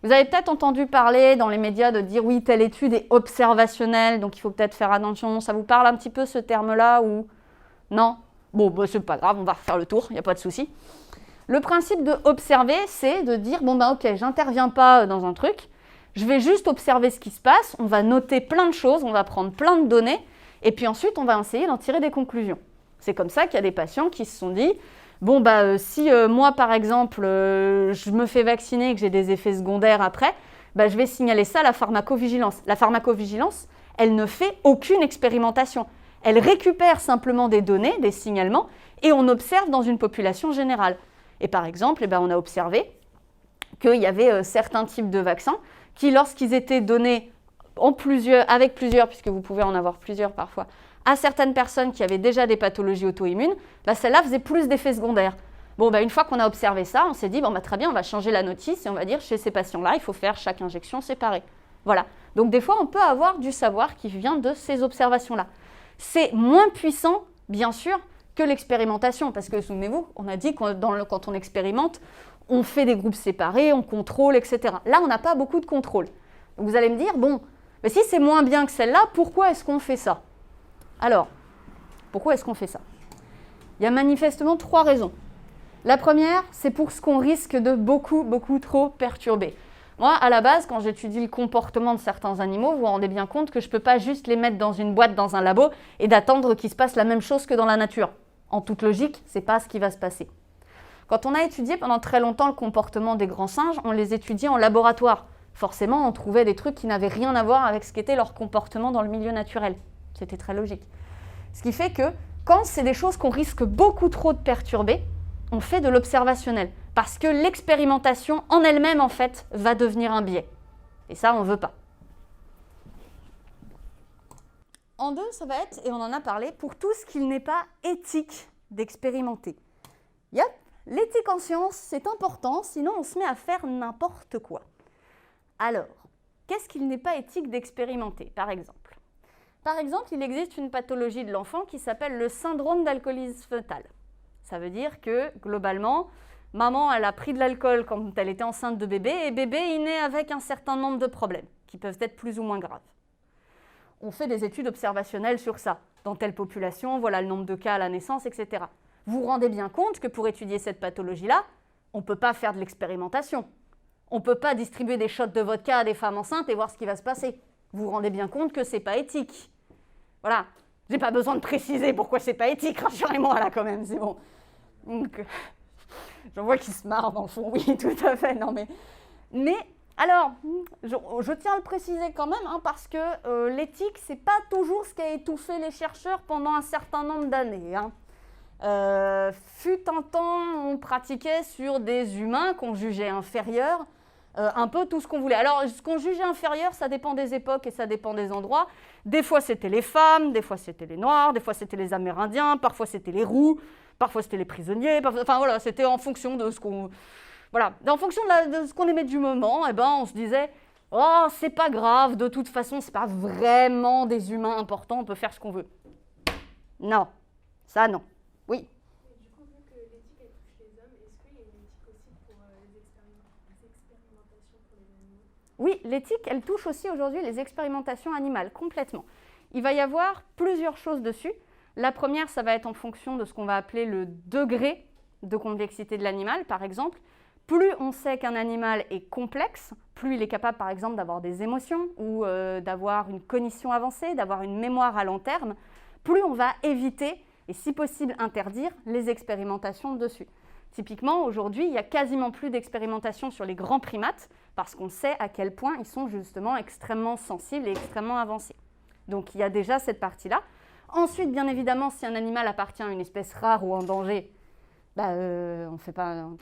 Vous avez peut-être entendu parler dans les médias de dire oui, telle étude est observationnelle, donc il faut peut-être faire attention. Ça vous parle un petit peu ce terme-là ou non? Bon, c'est pas grave, on va refaire le tour, il n'y a pas de souci. Le principe de observer, c'est de dire bon ok, j'interviens pas dans un truc, je vais juste observer ce qui se passe, on va noter plein de choses, on va prendre plein de données, et puis ensuite on va essayer d'en tirer des conclusions. C'est comme ça qu'il y a des patients qui se sont dit bon, si moi, par exemple, je me fais vacciner et que j'ai des effets secondaires après, je vais signaler ça à la pharmacovigilance. La pharmacovigilance, elle ne fait aucune expérimentation. Elle récupère simplement des données, des signalements, et on observe dans une population générale. Et par exemple, on a observé qu'il y avait certains types de vaccins qui, lorsqu'ils étaient donnés avec plusieurs, puisque vous pouvez en avoir plusieurs parfois, à certaines personnes qui avaient déjà des pathologies auto-immunes, celles-là faisaient plus d'effets secondaires. Bon, une fois qu'on a observé ça, on s'est dit, très bien, on va changer la notice et on va dire, chez ces patients-là, il faut faire chaque injection séparée. Voilà. Donc, des fois, on peut avoir du savoir qui vient de ces observations-là. C'est moins puissant, bien sûr, que l'expérimentation, parce que, souvenez-vous, on a dit que quand on expérimente, on fait des groupes séparés, on contrôle, etc. Là, on n'a pas beaucoup de contrôle. Donc, vous allez me dire, mais si c'est moins bien que celle-là, pourquoi est-ce qu'on fait ça? Alors, pourquoi est-ce qu'on fait ça? Il y a manifestement trois raisons. La première, c'est pour ce qu'on risque de beaucoup trop perturber. Moi, à la base, quand j'étudie le comportement de certains animaux, vous vous rendez bien compte que je ne peux pas juste les mettre dans une boîte, dans un labo, et d'attendre qu'il se passe la même chose que dans la nature. En toute logique, ce n'est pas ce qui va se passer. Quand on a étudié pendant très longtemps le comportement des grands singes, on les étudiait en laboratoire. Forcément, on trouvait des trucs qui n'avaient rien à voir avec ce qu'était leur comportement dans le milieu naturel. C'était très logique. Ce qui fait que quand c'est des choses qu'on risque beaucoup trop de perturber, on fait de l'observationnel. Parce que l'expérimentation en elle-même, en fait, va devenir un biais. Et ça, on ne veut pas. En deux, ça va être, et on en a parlé, pour tout ce qu'il n'est pas éthique d'expérimenter. Yep, l'éthique en science, c'est important, sinon on se met à faire n'importe quoi. Alors, qu'est-ce qu'il n'est pas éthique d'expérimenter, par exemple? Par exemple, il existe une pathologie de l'enfant qui s'appelle le syndrome d'alcoolisme fœtal. Ça veut dire que, globalement, maman, elle a pris de l'alcool quand elle était enceinte de bébé, et bébé, il naît avec un certain nombre de problèmes. qui peuvent être plus ou moins graves. On fait des études observationnelles sur ça. Dans telle population, voilà le nombre de cas à la naissance, etc. Vous vous rendez bien compte que pour étudier cette pathologie-là, on ne peut pas faire de l'expérimentation. On ne peut pas distribuer des shots de vodka à des femmes enceintes et voir ce qui va se passer. Vous vous rendez bien compte que ce n'est pas éthique. Voilà. Je n'ai pas besoin de préciser pourquoi ce n'est pas éthique, rassurez-moi là quand même, c'est bon. Donc, j'en vois qui se marrent dans le fond, oui, tout à fait. Non, mais alors, je tiens à le préciser quand même, hein, parce que l'éthique, ce n'est pas toujours ce qui a étouffé les chercheurs pendant un certain nombre d'années. Hein. Fut un temps, on pratiquait sur des humains qu'on jugeait inférieurs, un peu tout ce qu'on voulait. Alors, ce qu'on jugeait inférieur, ça dépend des époques et ça dépend des endroits. Des fois, c'était les femmes, des fois, c'était les Noirs, des fois, c'était les Amérindiens, parfois, c'était les roux, parfois, c'était les prisonniers. Enfin, voilà, c'était en fonction de ce qu'on... Voilà, en fonction de ce qu'on aimait du moment, eh ben, on se disait « Oh, c'est pas grave, de toute façon, c'est pas vraiment des humains importants, on peut faire ce qu'on veut. » Non, ça, non. Oui. Et du coup, vu que l'éthique elle touche les hommes, est-ce qu'il y a une éthique aussi pour les expérimentations pour les animaux? Oui, l'éthique, elle touche aussi aujourd'hui les expérimentations animales, complètement. Il va y avoir plusieurs choses dessus. La première, ça va être en fonction de ce qu'on va appeler le degré de complexité de l'animal, par exemple. Plus on sait qu'un animal est complexe, plus il est capable, par exemple, d'avoir des émotions ou d'avoir une cognition avancée, d'avoir une mémoire à long terme, plus on va éviter et si possible interdire les expérimentations dessus. Typiquement, aujourd'hui, il n'y a quasiment plus d'expérimentations sur les grands primates parce qu'on sait à quel point ils sont justement extrêmement sensibles et extrêmement avancés. Donc, il y a déjà cette partie-là. Ensuite, bien évidemment, si un animal appartient à une espèce rare ou en danger, on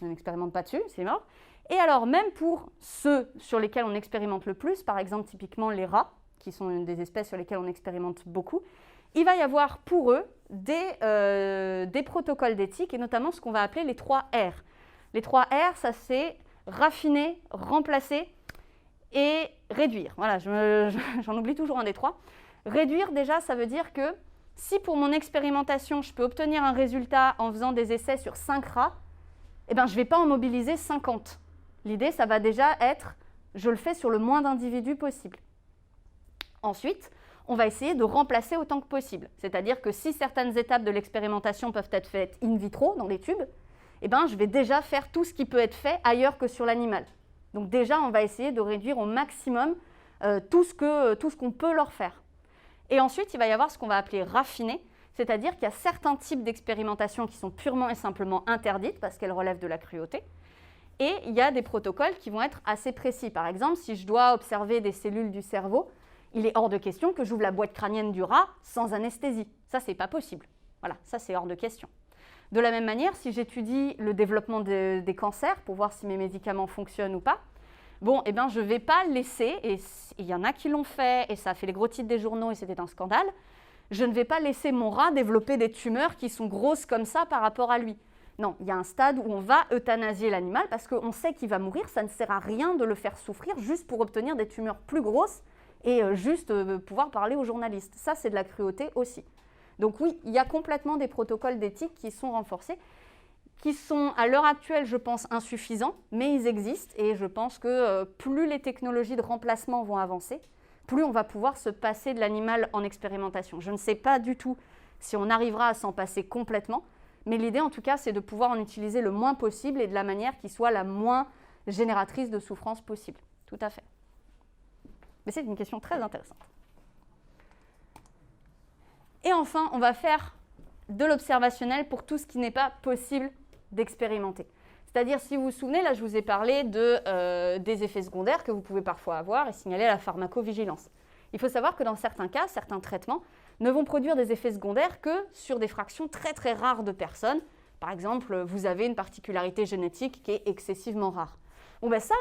n'expérimente pas dessus, c'est mort. Et alors, même pour ceux sur lesquels on expérimente le plus, par exemple, typiquement les rats, qui sont des espèces sur lesquelles on expérimente beaucoup, il va y avoir pour eux des protocoles d'éthique et notamment ce qu'on va appeler les 3 R. Les 3 R, ça c'est raffiner, remplacer et réduire. Voilà, j'en oublie toujours un des 3. Réduire, déjà, ça veut dire que si pour mon expérimentation, je peux obtenir un résultat en faisant des essais sur 5 rats, eh ben, je ne vais pas en mobiliser 50. L'idée, ça va déjà être, je le fais sur le moins d'individus possible. Ensuite, on va essayer de remplacer autant que possible. C'est-à-dire que si certaines étapes de l'expérimentation peuvent être faites in vitro, dans les tubes, eh ben, je vais déjà faire tout ce qui peut être fait ailleurs que sur l'animal. Donc déjà, on va essayer de réduire au maximum tout ce qu'on peut leur faire. Et ensuite, il va y avoir ce qu'on va appeler raffiner, c'est-à-dire qu'il y a certains types d'expérimentations qui sont purement et simplement interdites parce qu'elles relèvent de la cruauté. Et il y a des protocoles qui vont être assez précis. Par exemple, si je dois observer des cellules du cerveau, il est hors de question que j'ouvre la boîte crânienne du rat sans anesthésie. Ça, c'est pas possible. Voilà, ça, c'est hors de question. De la même manière, si j'étudie le développement des cancers pour voir si mes médicaments fonctionnent ou pas, bon, eh ben, je ne vais pas laisser, et il y en a qui l'ont fait, et ça a fait les gros titres des journaux, et c'était un scandale, je ne vais pas laisser mon rat développer des tumeurs qui sont grosses comme ça par rapport à lui. Non, il y a un stade où on va euthanasier l'animal parce qu'on sait qu'il va mourir, ça ne sert à rien de le faire souffrir juste pour obtenir des tumeurs plus grosses et juste pouvoir parler aux journalistes. Ça, c'est de la cruauté aussi. Donc oui, il y a complètement des protocoles d'éthique qui sont renforcés, qui sont à l'heure actuelle, je pense, insuffisants, mais ils existent et je pense que plus les technologies de remplacement vont avancer, plus on va pouvoir se passer de l'animal en expérimentation. Je ne sais pas du tout si on arrivera à s'en passer complètement, mais l'idée en tout cas, c'est de pouvoir en utiliser le moins possible et de la manière qui soit la moins génératrice de souffrance possible. Tout à fait. Mais c'est une question très intéressante. Et enfin, on va faire de l'observationnel pour tout ce qui n'est pas possible d'expérimenter. C'est-à-dire, si vous vous souvenez, là, je vous ai parlé des effets secondaires que vous pouvez parfois avoir et signaler à la pharmacovigilance. Il faut savoir que dans certains cas, certains traitements ne vont produire des effets secondaires que sur des fractions très très rares de personnes. Par exemple, vous avez une particularité génétique qui est excessivement rare. Bon ben ça,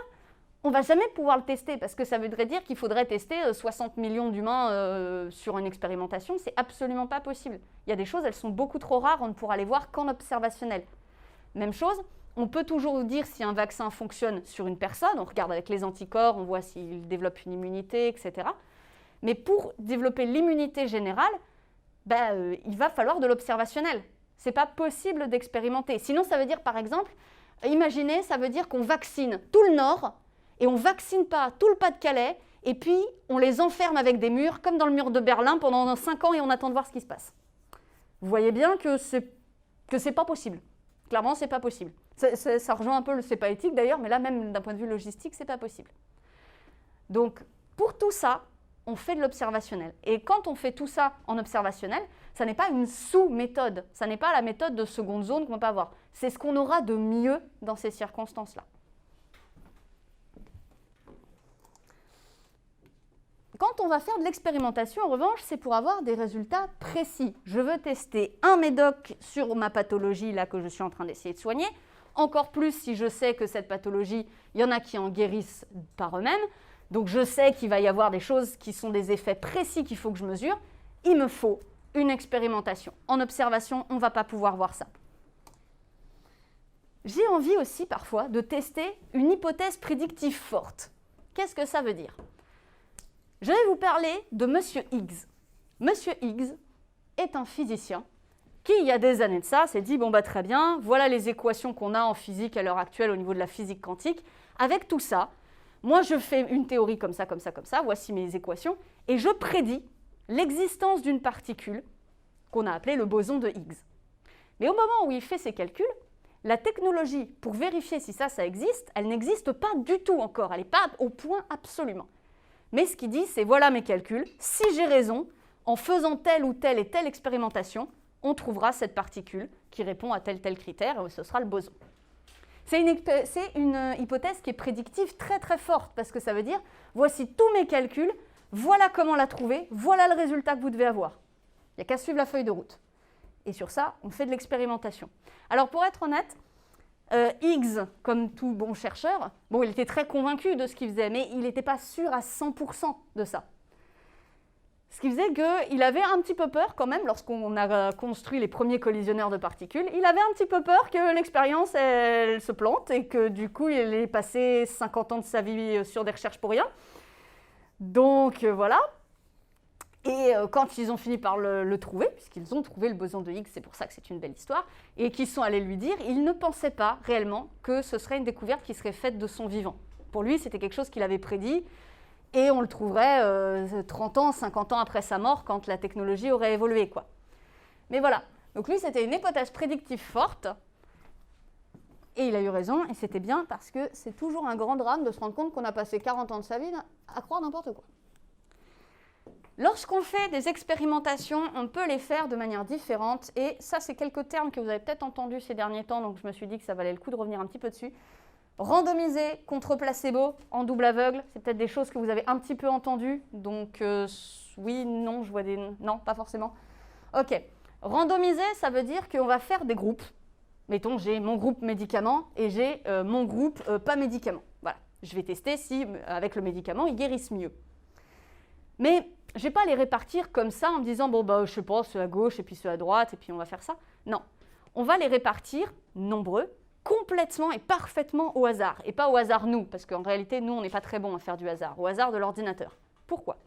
on ne va jamais pouvoir le tester parce que ça voudrait dire qu'il faudrait tester 60 millions d'humains sur une expérimentation. C'est absolument pas possible. Il y a des choses, elles sont beaucoup trop rares, on ne pourra les voir qu'en observationnel. Même chose, on peut toujours dire si un vaccin fonctionne sur une personne, on regarde avec les anticorps, on voit s'il développe une immunité, etc. Mais pour développer l'immunité générale, il va falloir de l'observationnel. Ce n'est pas possible d'expérimenter. Sinon, ça veut dire, par exemple, imaginez, ça veut dire qu'on vaccine tout le Nord et on ne vaccine pas tout le Pas-de-Calais et puis on les enferme avec des murs, comme dans le mur de Berlin, pendant 5 ans et on attend de voir ce qui se passe. Vous voyez bien que c'est pas possible. Clairement, c'est pas possible. Ça rejoint un peu le c'est pas éthique d'ailleurs, mais là même d'un point de vue logistique, c'est pas possible. Donc pour tout ça, on fait de l'observationnel. Et quand on fait tout ça en observationnel, ça n'est pas une sous-méthode, ça n'est pas la méthode de seconde zone qu'on peut avoir. C'est ce qu'on aura de mieux dans ces circonstances-là. Quand on va faire de l'expérimentation, en revanche, c'est pour avoir des résultats précis. Je veux tester un médoc sur ma pathologie là, que je suis en train d'essayer de soigner, encore plus si je sais que cette pathologie, il y en a qui en guérissent par eux-mêmes, donc je sais qu'il va y avoir des choses qui sont des effets précis qu'il faut que je mesure, il me faut une expérimentation. En observation, on ne va pas pouvoir voir ça. J'ai envie aussi parfois de tester une hypothèse prédictive forte. Qu'est-ce que ça veut dire ? Je vais vous parler de Monsieur Higgs. Monsieur Higgs est un physicien qui, il y a des années de ça, s'est dit « bon bah très bien, voilà les équations qu'on a en physique à l'heure actuelle au niveau de la physique quantique. Avec tout ça, moi je fais une théorie comme ça, voici mes équations, et je prédis l'existence d'une particule qu'on a appelée le boson de Higgs. » Mais au moment où il fait ses calculs, la technologie pour vérifier si ça existe, elle n'existe pas du tout encore, elle n'est pas au point absolument. Mais ce qu'il dit, c'est voilà mes calculs, si j'ai raison, en faisant telle ou telle et telle expérimentation, on trouvera cette particule qui répond à tel critère et ce sera le boson. C'est une hypothèse qui est prédictive très très forte parce que ça veut dire voici tous mes calculs, voilà comment la trouver, voilà le résultat que vous devez avoir. Il n'y a qu'à suivre la feuille de route. Et sur ça, on fait de l'expérimentation. Alors pour être honnête, Higgs, comme tout bon chercheur, bon, il était très convaincu de ce qu'il faisait, mais il n'était pas sûr à 100% de ça. Ce qui faisait qu'il avait un petit peu peur quand même, lorsqu'on a construit les premiers collisionneurs de particules, il avait un petit peu peur que l'expérience elle se plante et que du coup il ait passé 50 ans de sa vie sur des recherches pour rien. Donc voilà. Et quand ils ont fini par le trouver, puisqu'ils ont trouvé le boson de Higgs, c'est pour ça que c'est une belle histoire, et qu'ils sont allés lui dire, il ne pensait pas réellement que ce serait une découverte qui serait faite de son vivant. Pour lui, c'était quelque chose qu'il avait prédit, et on le trouverait 30 ans, 50 ans après sa mort, quand la technologie aurait évolué, quoi. Mais voilà, donc lui, c'était une hypothèse prédictive forte, et il a eu raison, et c'était bien, parce que c'est toujours un grand drame de se rendre compte qu'on a passé 40 ans de sa vie à croire n'importe quoi. Lorsqu'on fait des expérimentations, on peut les faire de manière différente. Et ça, c'est quelques termes que vous avez peut-être entendus ces derniers temps, donc je me suis dit que ça valait le coup de revenir un petit peu dessus. Randomiser contre placebo en double aveugle, c'est peut-être des choses que vous avez un petit peu entendues. Donc oui, non, je vois des... Non, pas forcément. Ok. Randomiser, ça veut dire qu'on va faire des groupes. Mettons, j'ai mon groupe médicament et j'ai mon groupe pas médicament. Voilà. Je vais tester si, avec le médicament, ils guérissent mieux. Mais je ne vais pas les répartir comme ça en me disant, bon, bah, je sais pas, ceux à gauche et puis ceux à droite, et puis on va faire ça. Non, on va les répartir, nombreux, complètement et parfaitement au hasard. Et pas au hasard nous, parce qu'en réalité, nous, on n'est pas très bons à faire du hasard, au hasard de l'ordinateur. Pourquoi ?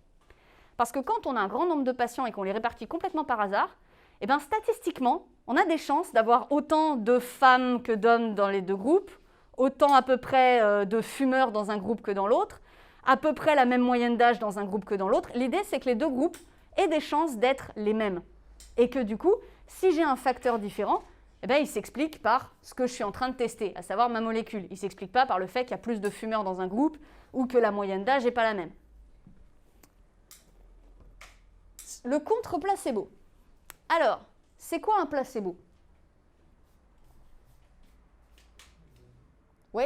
Parce que quand on a un grand nombre de patients et qu'on les répartit complètement par hasard, eh bien, statistiquement, on a des chances d'avoir autant de femmes que d'hommes dans les deux groupes, autant à peu près de fumeurs dans un groupe que dans l'autre, à peu près la même moyenne d'âge dans un groupe que dans l'autre. L'idée, c'est que les deux groupes aient des chances d'être les mêmes. Et que du coup, si j'ai un facteur différent, eh bien, il s'explique par ce que je suis en train de tester, à savoir ma molécule. Il ne s'explique pas par le fait qu'il y a plus de fumeurs dans un groupe ou que la moyenne d'âge n'est pas la même. Le contre-placebo. Alors, c'est quoi un placebo ? Oui ?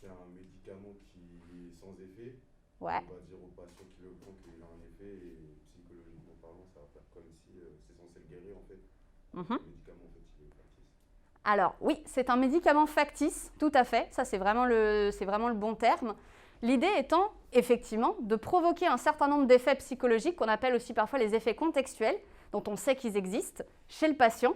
C'est un médicament qui est sans effet. Ouais. On va dire aux patients qui le prennent qu'il a un effet et psychologiquement parlant, ça va faire comme si c'est censé le guérir en fait. Le médicament en fait, il est factice. Alors oui, c'est un médicament factice, tout à fait. Ça, c'est vraiment le bon terme. L'idée étant, effectivement, de provoquer un certain nombre d'effets psychologiques qu'on appelle aussi parfois les effets contextuels, dont on sait qu'ils existent chez le patient,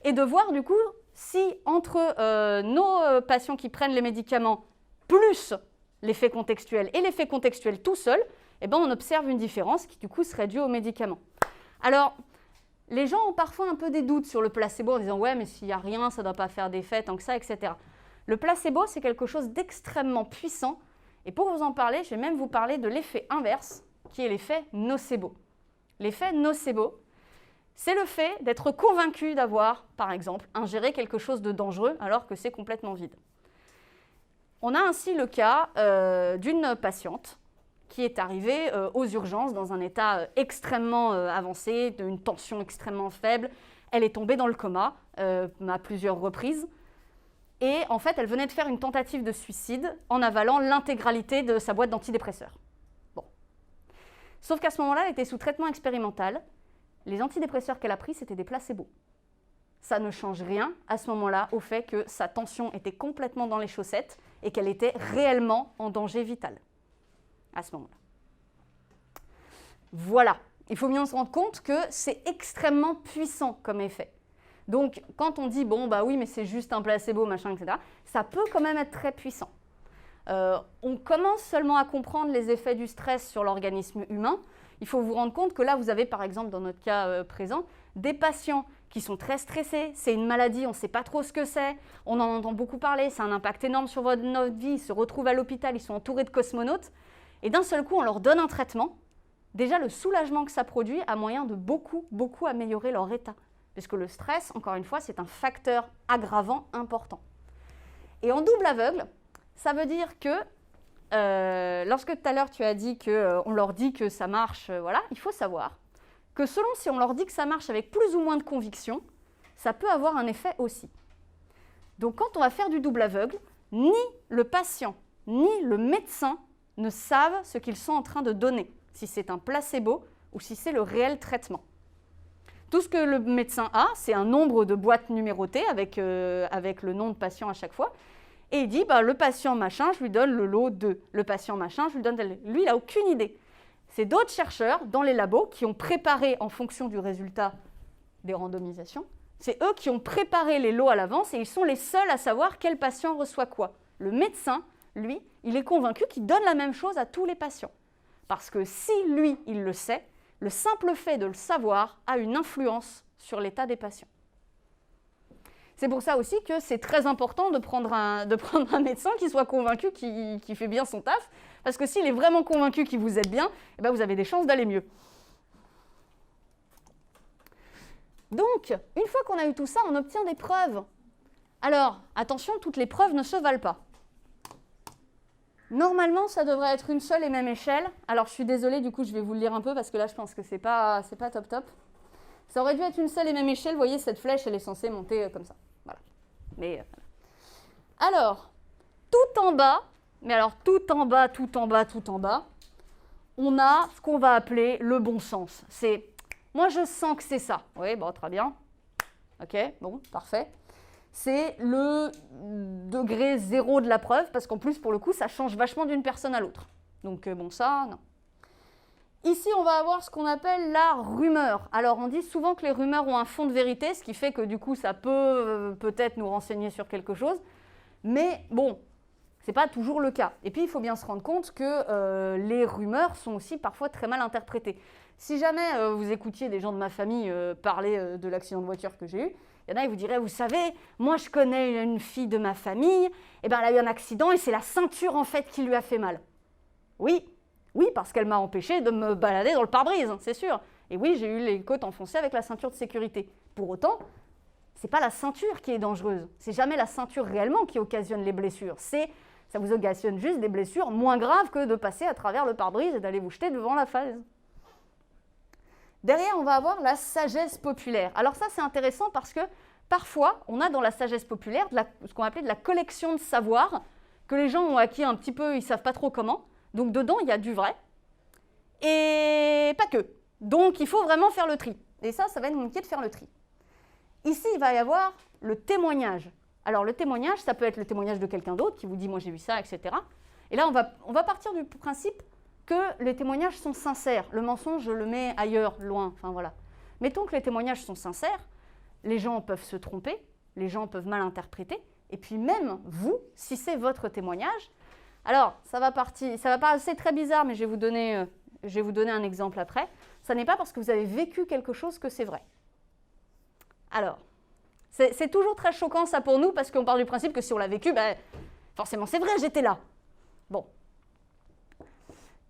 et de voir du coup si entre nos patients qui prennent les médicaments plus l'effet contextuel et l'effet contextuel tout seul, eh ben, on observe une différence qui du coup serait due aux médicaments. Alors, les gens ont parfois un peu des doutes sur le placebo en disant « ouais, mais s'il n'y a rien, ça ne doit pas faire d'effet tant que ça, etc. » Le placebo, c'est quelque chose d'extrêmement puissant Et pour vous en parler, je vais même vous parler de l'effet inverse, qui est l'effet nocebo. L'effet nocebo, c'est le fait d'être convaincu d'avoir, par exemple, ingéré quelque chose de dangereux alors que c'est complètement vide. On a ainsi le cas d'une patiente qui est arrivée aux urgences dans un état extrêmement avancé, d'une tension extrêmement faible. Elle est tombée dans le coma à plusieurs reprises. Et en fait, elle venait de faire une tentative de suicide en avalant l'intégralité de sa boîte d'antidépresseurs. Bon. Sauf qu'à ce moment-là, elle était sous traitement expérimental. Les antidépresseurs qu'elle a pris, c'était des placebos. Ça ne change rien à ce moment-là au fait que sa tension était complètement dans les chaussettes et qu'elle était réellement en danger vital à ce moment-là. Voilà, il faut bien se rendre compte que c'est extrêmement puissant comme effet. Donc, quand on dit, bon, bah oui, mais c'est juste un placebo, machin, etc., ça peut quand même être très puissant. On commence seulement à comprendre les effets du stress sur l'organisme humain. Il faut vous rendre compte que là, vous avez, par exemple, dans notre cas présent, des patients qui sont très stressés. C'est une maladie, on ne sait pas trop ce que c'est. On en entend beaucoup parler, c'est un impact énorme sur notre vie. Ils se retrouvent à l'hôpital, ils sont entourés de cosmonautes. Et d'un seul coup, on leur donne un traitement. Déjà, le soulagement que ça produit a moyen de beaucoup, beaucoup améliorer leur état. Parce que le stress, encore une fois, c'est un facteur aggravant important. Et en double aveugle, ça veut dire que lorsque tout à l'heure tu as dit qu'on leur dit que ça marche, voilà, il faut savoir que selon si on leur dit que ça marche avec plus ou moins de conviction, ça peut avoir un effet aussi. Donc quand on va faire du double aveugle, ni le patient ni le médecin ne savent ce qu'ils sont en train de donner, si c'est un placebo ou si c'est le réel traitement. Tout ce que le médecin a, c'est un nombre de boîtes numérotées avec le nom de patient à chaque fois. Et il dit, bah, le patient machin, je lui donne le lot 2. Le patient machin, je lui donne tel. Lui, il n'a aucune idée. C'est d'autres chercheurs dans les labos qui ont préparé, en fonction du résultat des randomisations, c'est eux qui ont préparé les lots à l'avance et ils sont les seuls à savoir quel patient reçoit quoi. Le médecin, lui, il est convaincu qu'il donne la même chose à tous les patients. Parce que si lui, il le sait, le simple fait de le savoir a une influence sur l'état des patients. C'est pour ça aussi que c'est très important de prendre un médecin qui soit convaincu qu'il fait bien son taf, parce que s'il est vraiment convaincu qu'il vous aide bien, eh ben vous avez des chances d'aller mieux. Donc, une fois qu'on a eu tout ça, on obtient des preuves. Alors, attention, toutes les preuves ne se valent pas. Normalement, ça devrait être une seule et même échelle. Alors, je suis désolée, du coup, je vais vous le lire un peu, parce que là, je pense que c'est pas top. Ça aurait dû être une seule et même échelle. Vous voyez, cette flèche, elle est censée monter comme ça. Voilà. Mais, alors, tout en bas, mais alors tout en bas, on a ce qu'on va appeler le bon sens. C'est, moi, je sens que c'est ça. Oui, bon, très bien. Ok, bon, parfait. C'est le degré 0 de la preuve, parce qu'en plus, pour le coup, ça change vachement d'une personne à l'autre. Donc, bon, ça, non. Ici, on va avoir ce qu'on appelle la rumeur. Alors, on dit souvent que les rumeurs ont un fond de vérité, ce qui fait que du coup, ça peut peut-être nous renseigner sur quelque chose. Mais bon, ce n'est pas toujours le cas. Et puis, il faut bien se rendre compte que les rumeurs sont aussi parfois très mal interprétées. Si jamais vous écoutiez des gens de ma famille parler de l'accident de voiture que j'ai eu, il y en a, ils vous diraient, vous savez, moi, je connais une fille de ma famille, et ben, elle a eu un accident et c'est la ceinture, en fait, qui lui a fait mal. Oui, parce qu'elle m'a empêché de me balader dans le pare-brise, c'est sûr. Et oui, j'ai eu les côtes enfoncées avec la ceinture de sécurité. Pour autant, ce n'est pas la ceinture qui est dangereuse. C'est jamais la ceinture réellement qui occasionne les blessures. Ça vous occasionne juste des blessures moins graves que de passer à travers le pare-brise et d'aller vous jeter devant la falaise. Derrière, on va avoir la sagesse populaire. Alors ça, c'est intéressant parce que parfois, on a dans la sagesse populaire ce qu'on appelait de la collection de savoir que les gens ont acquis un petit peu, ils ne savent pas trop comment. Donc dedans, il y a du vrai, et pas que. Donc il faut vraiment faire le tri. Et ça va être compliqué de faire le tri. Ici, il va y avoir le témoignage. Alors le témoignage, ça peut être le témoignage de quelqu'un d'autre qui vous dit « moi j'ai vu ça », etc. Et là, on va partir du principe que les témoignages sont sincères. Le mensonge, je le mets ailleurs, loin, enfin voilà. Mettons que les témoignages sont sincères, les gens peuvent se tromper, les gens peuvent mal interpréter, et puis même vous, si c'est votre témoignage, alors, ça va paraître très bizarre, mais je vais vous donner un exemple après. Ça n'est pas parce que vous avez vécu quelque chose que c'est vrai. Alors, c'est toujours très choquant ça pour nous, parce qu'on part du principe que si on l'a vécu, ben, forcément c'est vrai, j'étais là. Bon,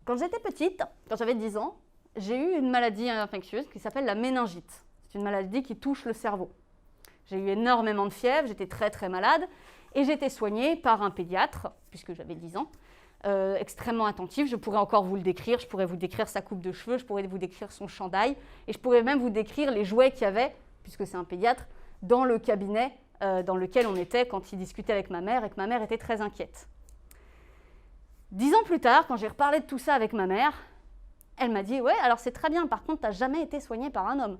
Quand j'étais petite, quand j'avais 10 ans, j'ai eu une maladie infectieuse qui s'appelle la méningite. C'est une maladie qui touche le cerveau. J'ai eu énormément de fièvre, j'étais très très malade et j'ai été soignée par un pédiatre, puisque j'avais 10 ans, extrêmement attentif. Je pourrais encore vous le décrire, je pourrais vous décrire sa coupe de cheveux, je pourrais vous décrire son chandail et je pourrais même vous décrire les jouets qu'il y avait, puisque c'est un pédiatre, dans le cabinet dans lequel on était quand il discutait avec ma mère et que ma mère était très inquiète. 10 ans plus tard, quand j'ai reparlé de tout ça avec ma mère, elle m'a dit « Ouais, alors c'est très bien, par contre, tu n'as jamais été soignée par un homme.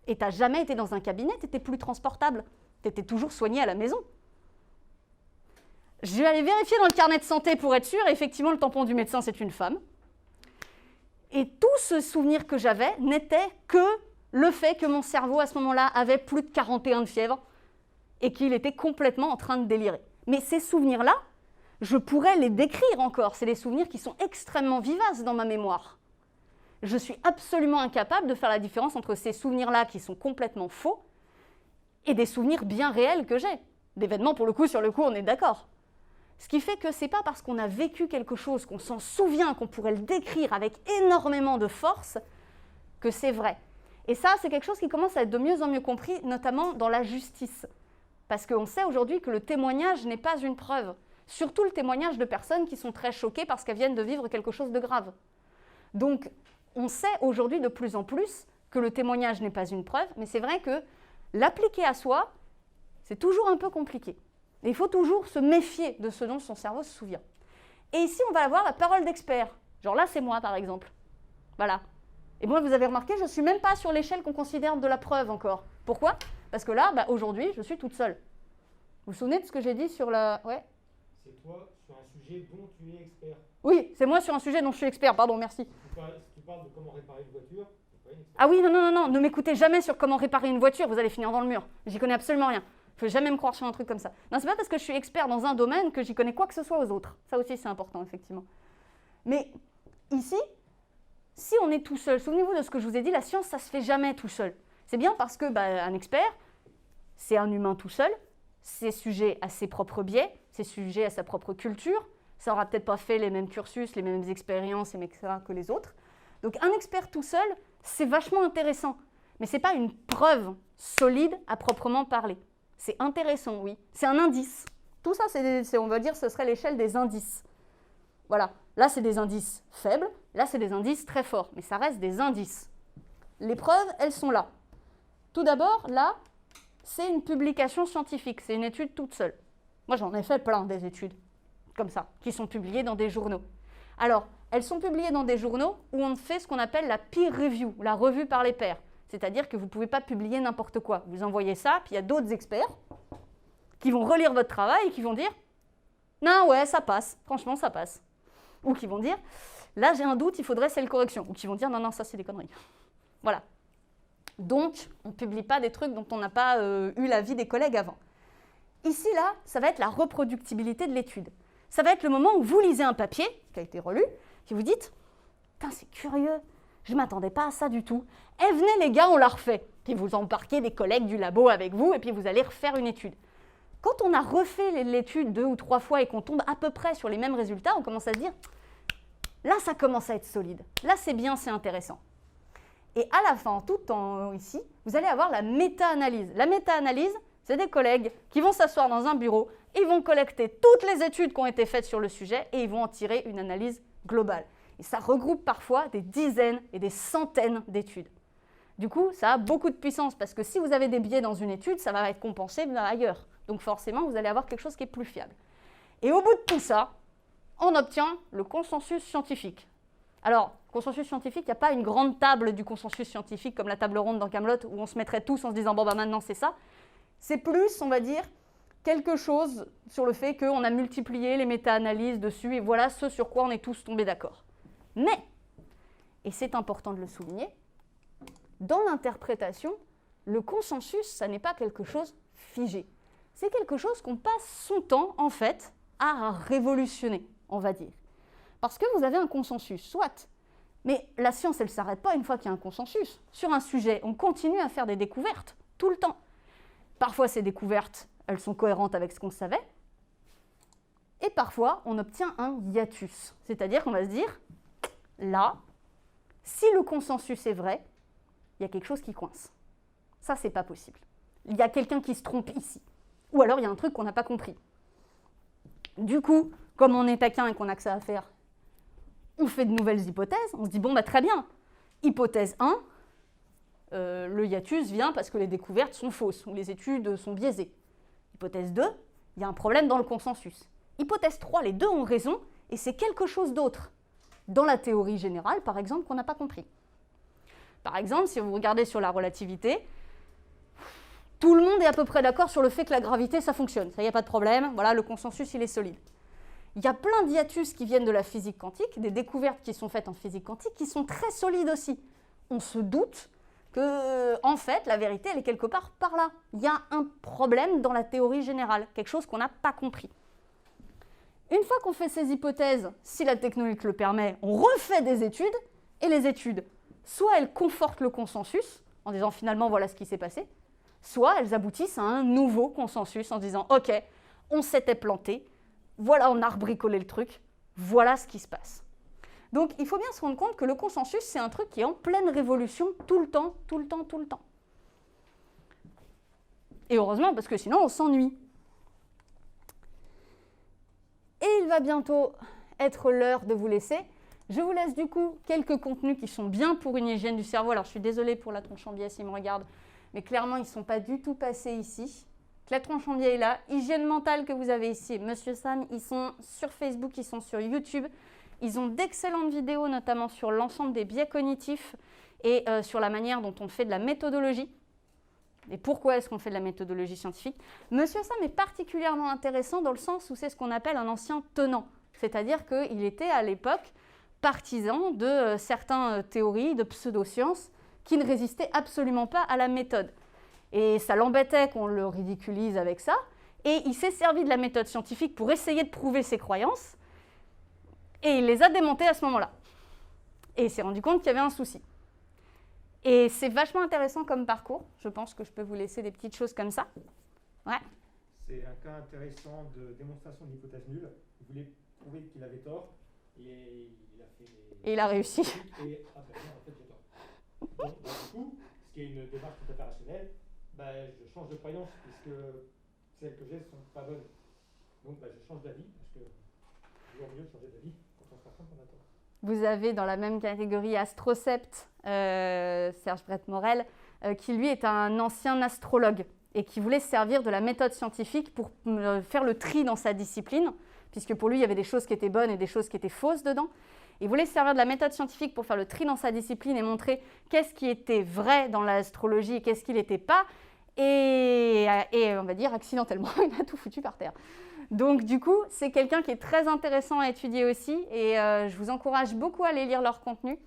Et tu n'as jamais été dans un cabinet, tu étais plus transportable. Tu étais toujours soignée à la maison. » Je vais aller vérifier dans le carnet de santé pour être sûre, et effectivement, le tampon du médecin, c'est une femme. Et tout ce souvenir que j'avais n'était que le fait que mon cerveau, à ce moment-là, avait plus de 41 de fièvre et qu'il était complètement en train de délirer. Mais ces souvenirs-là, je pourrais les décrire encore. C'est des souvenirs qui sont extrêmement vivaces dans ma mémoire. Je suis absolument incapable de faire la différence entre ces souvenirs-là qui sont complètement faux et des souvenirs bien réels que j'ai. D'événements, pour le coup, sur le coup, on est d'accord. Ce qui fait que ce n'est pas parce qu'on a vécu quelque chose, qu'on s'en souvient, qu'on pourrait le décrire avec énormément de force, que c'est vrai. Et ça, c'est quelque chose qui commence à être de mieux en mieux compris, notamment dans la justice. Parce qu'on sait aujourd'hui que le témoignage n'est pas une preuve. Surtout le témoignage de personnes qui sont très choquées parce qu'elles viennent de vivre quelque chose de grave. Donc, on sait aujourd'hui de plus en plus que le témoignage n'est pas une preuve, mais c'est vrai que l'appliquer à soi, c'est toujours un peu compliqué. Et il faut toujours se méfier de ce dont son cerveau se souvient. Et ici, on va avoir la parole d'expert. Genre là, c'est moi, par exemple. Voilà. Et moi, vous avez remarqué, je ne suis même pas sur l'échelle qu'on considère de la preuve encore. Pourquoi ? Parce que là, aujourd'hui, je suis toute seule. Vous vous souvenez de ce que j'ai dit sur la... Ouais. C'est toi sur un sujet dont tu es expert. Oui, c'est moi sur un sujet dont je suis expert, pardon, merci. Si tu parles de comment réparer une voiture, c'est pas une expert. Ah oui, non, ne m'écoutez jamais sur comment réparer une voiture, vous allez finir dans le mur. J'y connais absolument rien. Il ne faut jamais me croire sur un truc comme ça. Non, c'est pas parce que je suis expert dans un domaine que j'y connais quoi que ce soit aux autres. Ça aussi, c'est important, effectivement. Mais ici, si on est tout seul, souvenez-vous de ce que je vous ai dit, la science, ça ne se fait jamais tout seul. C'est bien parce que un expert, c'est un humain tout seul, c'est sujet à ses propres biais, c'est sujet à sa propre culture, ça n'aura peut-être pas fait les mêmes cursus, les mêmes expériences, etc. que les autres. Donc un expert tout seul, c'est vachement intéressant, mais ce n'est pas une preuve solide à proprement parler. C'est intéressant, oui. C'est un indice. Tout ça, on va dire, ce serait l'échelle des indices. Voilà. Là, c'est des indices faibles. Là, c'est des indices très forts. Mais ça reste des indices. Les preuves, elles sont là. Tout d'abord, là, c'est une publication scientifique. C'est une étude toute seule. Moi, j'en ai fait plein des études comme ça, qui sont publiées dans des journaux. Alors, elles sont publiées dans des journaux où on fait ce qu'on appelle la peer review, la revue par les pairs. C'est-à-dire que vous ne pouvez pas publier n'importe quoi. Vous envoyez ça, puis il y a d'autres experts qui vont relire votre travail et qui vont dire « Non, ouais, ça passe. Franchement, ça passe. » Ou qui vont dire « Là, j'ai un doute, il faudrait c'est le correction. » Ou qui vont dire « Non, ça, c'est des conneries. » Voilà. Donc, on ne publie pas des trucs dont on n'a pas eu l'avis des collègues avant. Ici, là, ça va être la reproductibilité de l'étude. Ça va être le moment où vous lisez un papier qui a été relu, et vous dites « Putain, c'est curieux. Je ne m'attendais pas à ça du tout. Eh, venez les gars, on l'a refait. » Puis vous embarquez des collègues du labo avec vous et puis vous allez refaire une étude. Quand on a refait l'étude 2 ou 3 fois et qu'on tombe à peu près sur les mêmes résultats, on commence à se dire « Là, ça commence à être solide. Là, c'est bien, c'est intéressant. » Et à la fin, tout en haut ici, vous allez avoir la méta-analyse. La méta-analyse, c'est des collègues qui vont s'asseoir dans un bureau, ils vont collecter toutes les études qui ont été faites sur le sujet et ils vont en tirer une analyse globale. Et ça regroupe parfois des dizaines et des centaines d'études. Du coup, ça a beaucoup de puissance parce que si vous avez des biais dans une étude, ça va être compensé ailleurs. Donc forcément, vous allez avoir quelque chose qui est plus fiable. Et au bout de tout ça, on obtient le consensus scientifique. Alors, consensus scientifique, il n'y a pas une grande table du consensus scientifique comme la table ronde dans Kaamelott où on se mettrait tous en se disant « Bon, maintenant, c'est ça ». C'est plus, on va dire, quelque chose sur le fait qu'on a multiplié les méta-analyses dessus et voilà ce sur quoi on est tous tombés d'accord. Mais, et c'est important de le souligner, dans l'interprétation, le consensus, ça n'est pas quelque chose figé. C'est quelque chose qu'on passe son temps, en fait, à révolutionner, on va dire. Parce que vous avez un consensus, soit, mais la science, elle ne s'arrête pas une fois qu'il y a un consensus. Sur un sujet, on continue à faire des découvertes, tout le temps. Parfois, ces découvertes, elles sont cohérentes avec ce qu'on savait, et Et parfois, on obtient un hiatus. C'est-à-dire qu'on va se dire, là, si le consensus est vrai, il y a quelque chose qui coince. Ça, c'est pas possible. Il y a quelqu'un qui se trompe ici. Ou alors, il y a un truc qu'on n'a pas compris. Du coup, comme on est taquin et qu'on a que ça à faire, on fait de nouvelles hypothèses. On se dit, bon, bah, très bien. Hypothèse 1, le hiatus vient parce que les découvertes sont fausses ou les études sont biaisées. Hypothèse 2, il y a un problème dans le consensus. Hypothèse 3, les deux ont raison et c'est quelque chose d'autre. Dans la théorie générale, par exemple, qu'on n'a pas compris. Par exemple, si vous regardez sur la relativité, tout le monde est à peu près d'accord sur le fait que la gravité, ça fonctionne. Ça, il n'y a pas de problème. Voilà, le consensus, il est solide. Il y a plein d'hiatus qui viennent de la physique quantique, des découvertes qui sont faites en physique quantique, qui sont très solides aussi. On se doute que, en fait, la vérité, elle est quelque part par là. Il y a un problème dans la théorie générale, quelque chose qu'on n'a pas compris. Une fois qu'on fait ces hypothèses, si la technologie le permet, on refait des études, et les études, soit elles confortent le consensus, en disant finalement voilà ce qui s'est passé, soit elles aboutissent à un nouveau consensus en disant ok, on s'était planté, voilà on a rebricolé le truc, voilà ce qui se passe. Donc il faut bien se rendre compte que le consensus c'est un truc qui est en pleine révolution tout le temps, tout le temps, tout le temps. Et heureusement parce que sinon on s'ennuie. Et il va bientôt être l'heure de vous laisser. Je vous laisse du coup quelques contenus qui sont bien pour une hygiène du cerveau. Alors je suis désolée pour la Tronchambier s'il me regarde, mais clairement ils ne sont pas du tout passés ici. La Tronchambier est là. Hygiène mentale que vous avez ici, Monsieur Sam, ils sont sur Facebook, ils sont sur YouTube. Ils ont d'excellentes vidéos, notamment sur l'ensemble des biais cognitifs et sur la manière dont on fait de la méthodologie. Et pourquoi est-ce qu'on fait de la méthodologie scientifique? Monsieur Sam est particulièrement intéressant dans le sens où c'est ce qu'on appelle un ancien tenant. C'est-à-dire qu'il était à l'époque partisan de certaines théories de pseudosciences qui ne résistaient absolument pas à la méthode. Et ça l'embêtait qu'on le ridiculise avec ça. Et il s'est servi de la méthode scientifique pour essayer de prouver ses croyances. Et il les a démontées à ce moment-là. Et il s'est rendu compte qu'il y avait un souci. Et c'est vachement intéressant comme parcours. Je pense que je peux vous laisser des petites choses comme ça. Ouais. C'est un cas intéressant de démonstration d'une hypothèse nulle. Il voulait prouver qu'il avait tort et il a fait des... Et il a réussi. Et ah ben non, en fait j'ai tort. Donc, du coup, ce qui est une démarche tout à fait rationnelle, je change de croyance puisque celles que j'ai ne sont pas bonnes. Donc je change d'avis parce que c'est toujours mieux de changer d'avis quand on se rend compte qu'on a tort. Vous avez dans la même catégorie Astrocept, Serge Brett-Morel, qui lui est un ancien astrologue et qui voulait se servir de la méthode scientifique pour faire le tri dans sa discipline, puisque pour lui, il y avait des choses qui étaient bonnes et des choses qui étaient fausses dedans. Il voulait se servir de la méthode scientifique pour faire le tri dans sa discipline et montrer qu'est-ce qui était vrai dans l'astrologie et qu'est-ce qui n'était pas. Et on va dire, accidentellement, il a tout foutu par terre. Donc du coup, c'est quelqu'un qui est très intéressant à étudier aussi et je vous encourage beaucoup à aller lire leur contenu.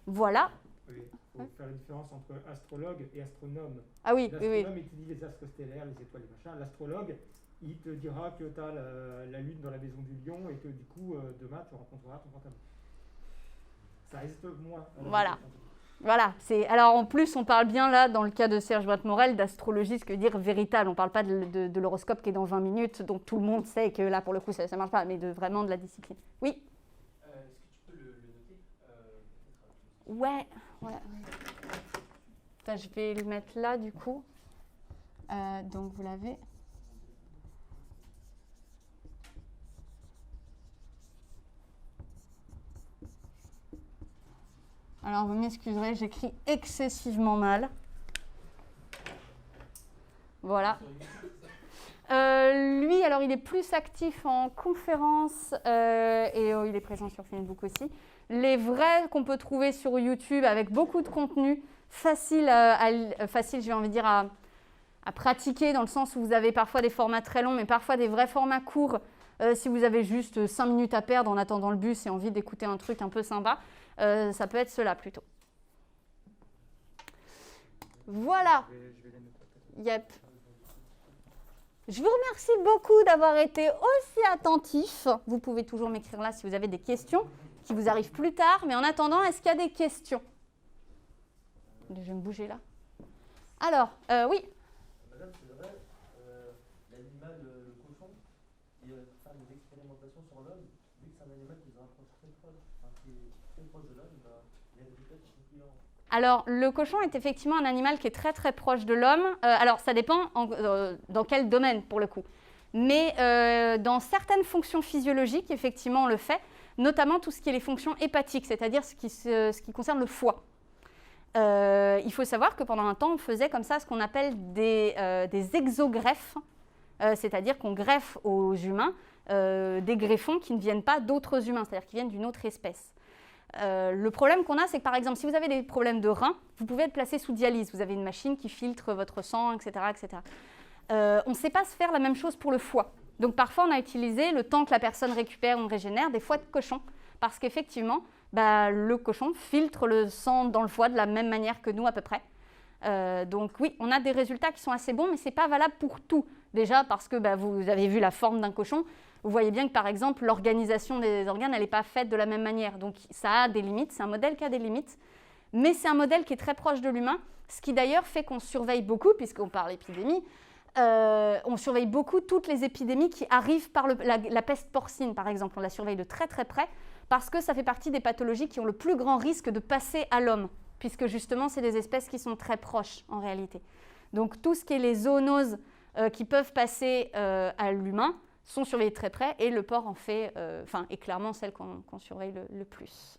Voilà. Oui, il faut faire une différence entre astrologue et astronome. Ah oui, L'astronome étudie les astres stellaires, les étoiles, les machins. L'astrologue, il te dira que tu as la lune dans la maison du lion et que du coup, demain, tu rencontreras ton fantôme. Ça reste moins. Voilà. Alors en plus, on parle bien là, dans le cas de Serge Brett-Morel, d'astrologie, ce que veut dire véritable. On ne parle pas de l'horoscope qui est dans 20 minutes, dont tout le monde sait que là, pour le coup, ça ne marche pas, mais vraiment de la discipline. Oui. Est-ce que tu peux le noter Ouais. Enfin, je vais le mettre là, du coup. Donc, vous l'avez. Alors, vous m'excuserez, j'écris excessivement mal. Voilà. Lui, alors, il est plus actif en conférence et il est présent sur Facebook aussi. Les vrais qu'on peut trouver sur YouTube avec beaucoup de contenu, facile, j'ai envie de dire, à pratiquer dans le sens où vous avez parfois des formats très longs, mais parfois des vrais formats courts. Si vous avez juste 5 minutes à perdre en attendant le bus et envie d'écouter un truc un peu sympa, ça peut être cela plutôt. Voilà. Yep. Je vous remercie beaucoup d'avoir été aussi attentifs. Vous pouvez toujours m'écrire là si vous avez des questions qui vous arrivent plus tard. Mais en attendant, est-ce qu'il y a des questions? Je vais me bouger là. Alors, oui. Madame, c'est vrai, l'animal, le cochon, Et pour faire des expérimentations sur l'homme, vu que c'est un animal qui se rapproche très proche, enfin, qui est très proche de l'homme, bah, les résultats sont concluants. Alors, le cochon est effectivement un animal qui est très très proche de l'homme. Alors, ça dépend dans quel domaine pour le coup. Mais dans certaines fonctions physiologiques, effectivement, on le fait, notamment tout ce qui est les fonctions hépatiques, c'est-à-dire ce qui concerne le foie. Il faut savoir que pendant un temps, on faisait comme ça ce qu'on appelle des exogreffes, c'est-à-dire qu'on greffe aux humains des greffons qui ne viennent pas d'autres humains, c'est-à-dire qui viennent d'une autre espèce. Le problème qu'on a, c'est que par exemple, si vous avez des problèmes de reins, vous pouvez être placé sous dialyse. Vous avez une machine qui filtre votre sang, etc. etc. On ne sait pas se faire la même chose pour le foie. Donc parfois, on a utilisé, le temps que la personne récupère ou régénère, des foies de cochon. Parce qu'effectivement, le cochon filtre le sang dans le foie de la même manière que nous à peu près. Donc oui, on a des résultats qui sont assez bons, mais ce n'est pas valable pour tout. Déjà parce que vous avez vu la forme d'un cochon. Vous voyez bien que, par exemple, l'organisation des organes, elle n'est pas faite de la même manière. Donc, ça a des limites, c'est un modèle qui a des limites. Mais c'est un modèle qui est très proche de l'humain, ce qui d'ailleurs fait qu'on surveille beaucoup, puisqu'on parle épidémie, on surveille beaucoup toutes les épidémies qui arrivent par la peste porcine, par exemple. On la surveille de très très près, parce que ça fait partie des pathologies qui ont le plus grand risque de passer à l'homme, puisque justement, c'est des espèces qui sont très proches, en réalité. Donc, tout ce qui est les zoonoses qui peuvent passer à l'humain, sont surveillées de très près et le porc en fait, est clairement celle qu'on surveille le plus.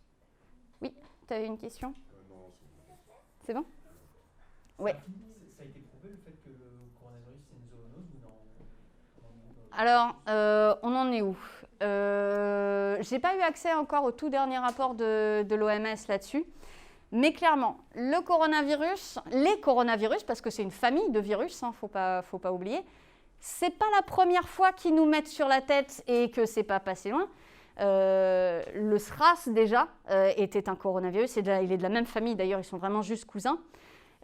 Oui, tu avais une question? Non, c'est bon. Ouais. Ça a été prouvé le fait que le coronavirus c'est une zoonose ou non? Alors, on en est où? J'ai pas eu accès encore au tout dernier rapport de l'OMS là-dessus. Mais clairement, les coronavirus, parce que c'est une famille de virus, faut pas oublier, c'est pas la première fois qu'ils nous mettent sur la tête et que c'est pas passé loin. Le SRAS déjà était un coronavirus, il est de la même famille d'ailleurs, ils sont vraiment juste cousins.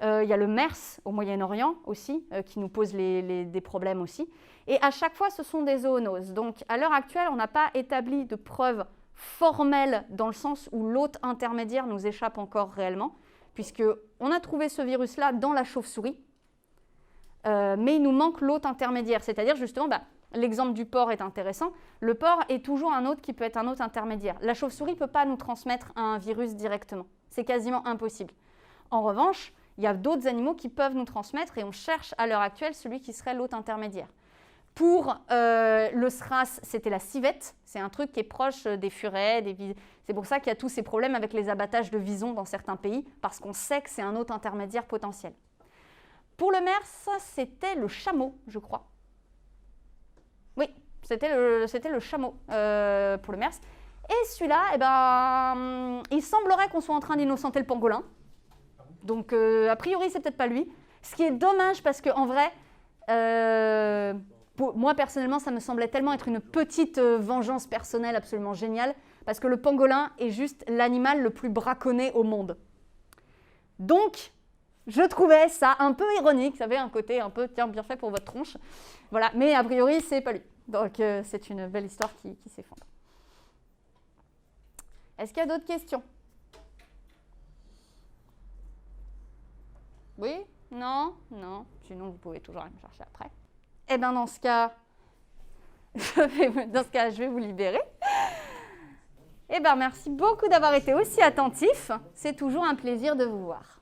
Il y a le MERS au Moyen-Orient aussi, qui nous pose des problèmes aussi. Et à chaque fois, ce sont des zoonoses. Donc à l'heure actuelle, on n'a pas établi de preuves formelles dans le sens où l'hôte intermédiaire nous échappe encore réellement, puisqu'on a trouvé ce virus-là dans la chauve-souris. Mais il nous manque l'hôte intermédiaire, c'est-à-dire justement, l'exemple du porc est intéressant, le porc est toujours un hôte qui peut être un hôte intermédiaire. La chauve-souris ne peut pas nous transmettre un virus directement, c'est quasiment impossible. En revanche, il y a d'autres animaux qui peuvent nous transmettre et on cherche à l'heure actuelle celui qui serait l'hôte intermédiaire. Pour le SRAS, c'était la civette, c'est un truc qui est proche des furets, c'est pour ça qu'il y a tous ces problèmes avec les abattages de visons dans certains pays, parce qu'on sait que c'est un hôte intermédiaire potentiel. Pour le MERS, c'était le chameau, je crois. Oui, c'était le chameau pour le MERS. Et celui-là, il semblerait qu'on soit en train d'innocenter le pangolin. Donc, a priori, c'est peut-être pas lui. Ce qui est dommage parce qu'en vrai, moi, personnellement, ça me semblait tellement être une petite vengeance personnelle absolument géniale parce que le pangolin est juste l'animal le plus braconné au monde. Donc, je trouvais ça un peu ironique, ça avait un côté un peu, tiens, bien fait pour votre tronche. Voilà, mais a priori, c'est pas lui. Donc, c'est une belle histoire qui s'effondre. Est-ce qu'il y a d'autres questions? Oui? Non? Non? Sinon, vous pouvez toujours aller me chercher après. Eh bien, dans ce cas, je vais vous libérer. Eh bien, merci beaucoup d'avoir été aussi attentifs. C'est toujours un plaisir de vous voir.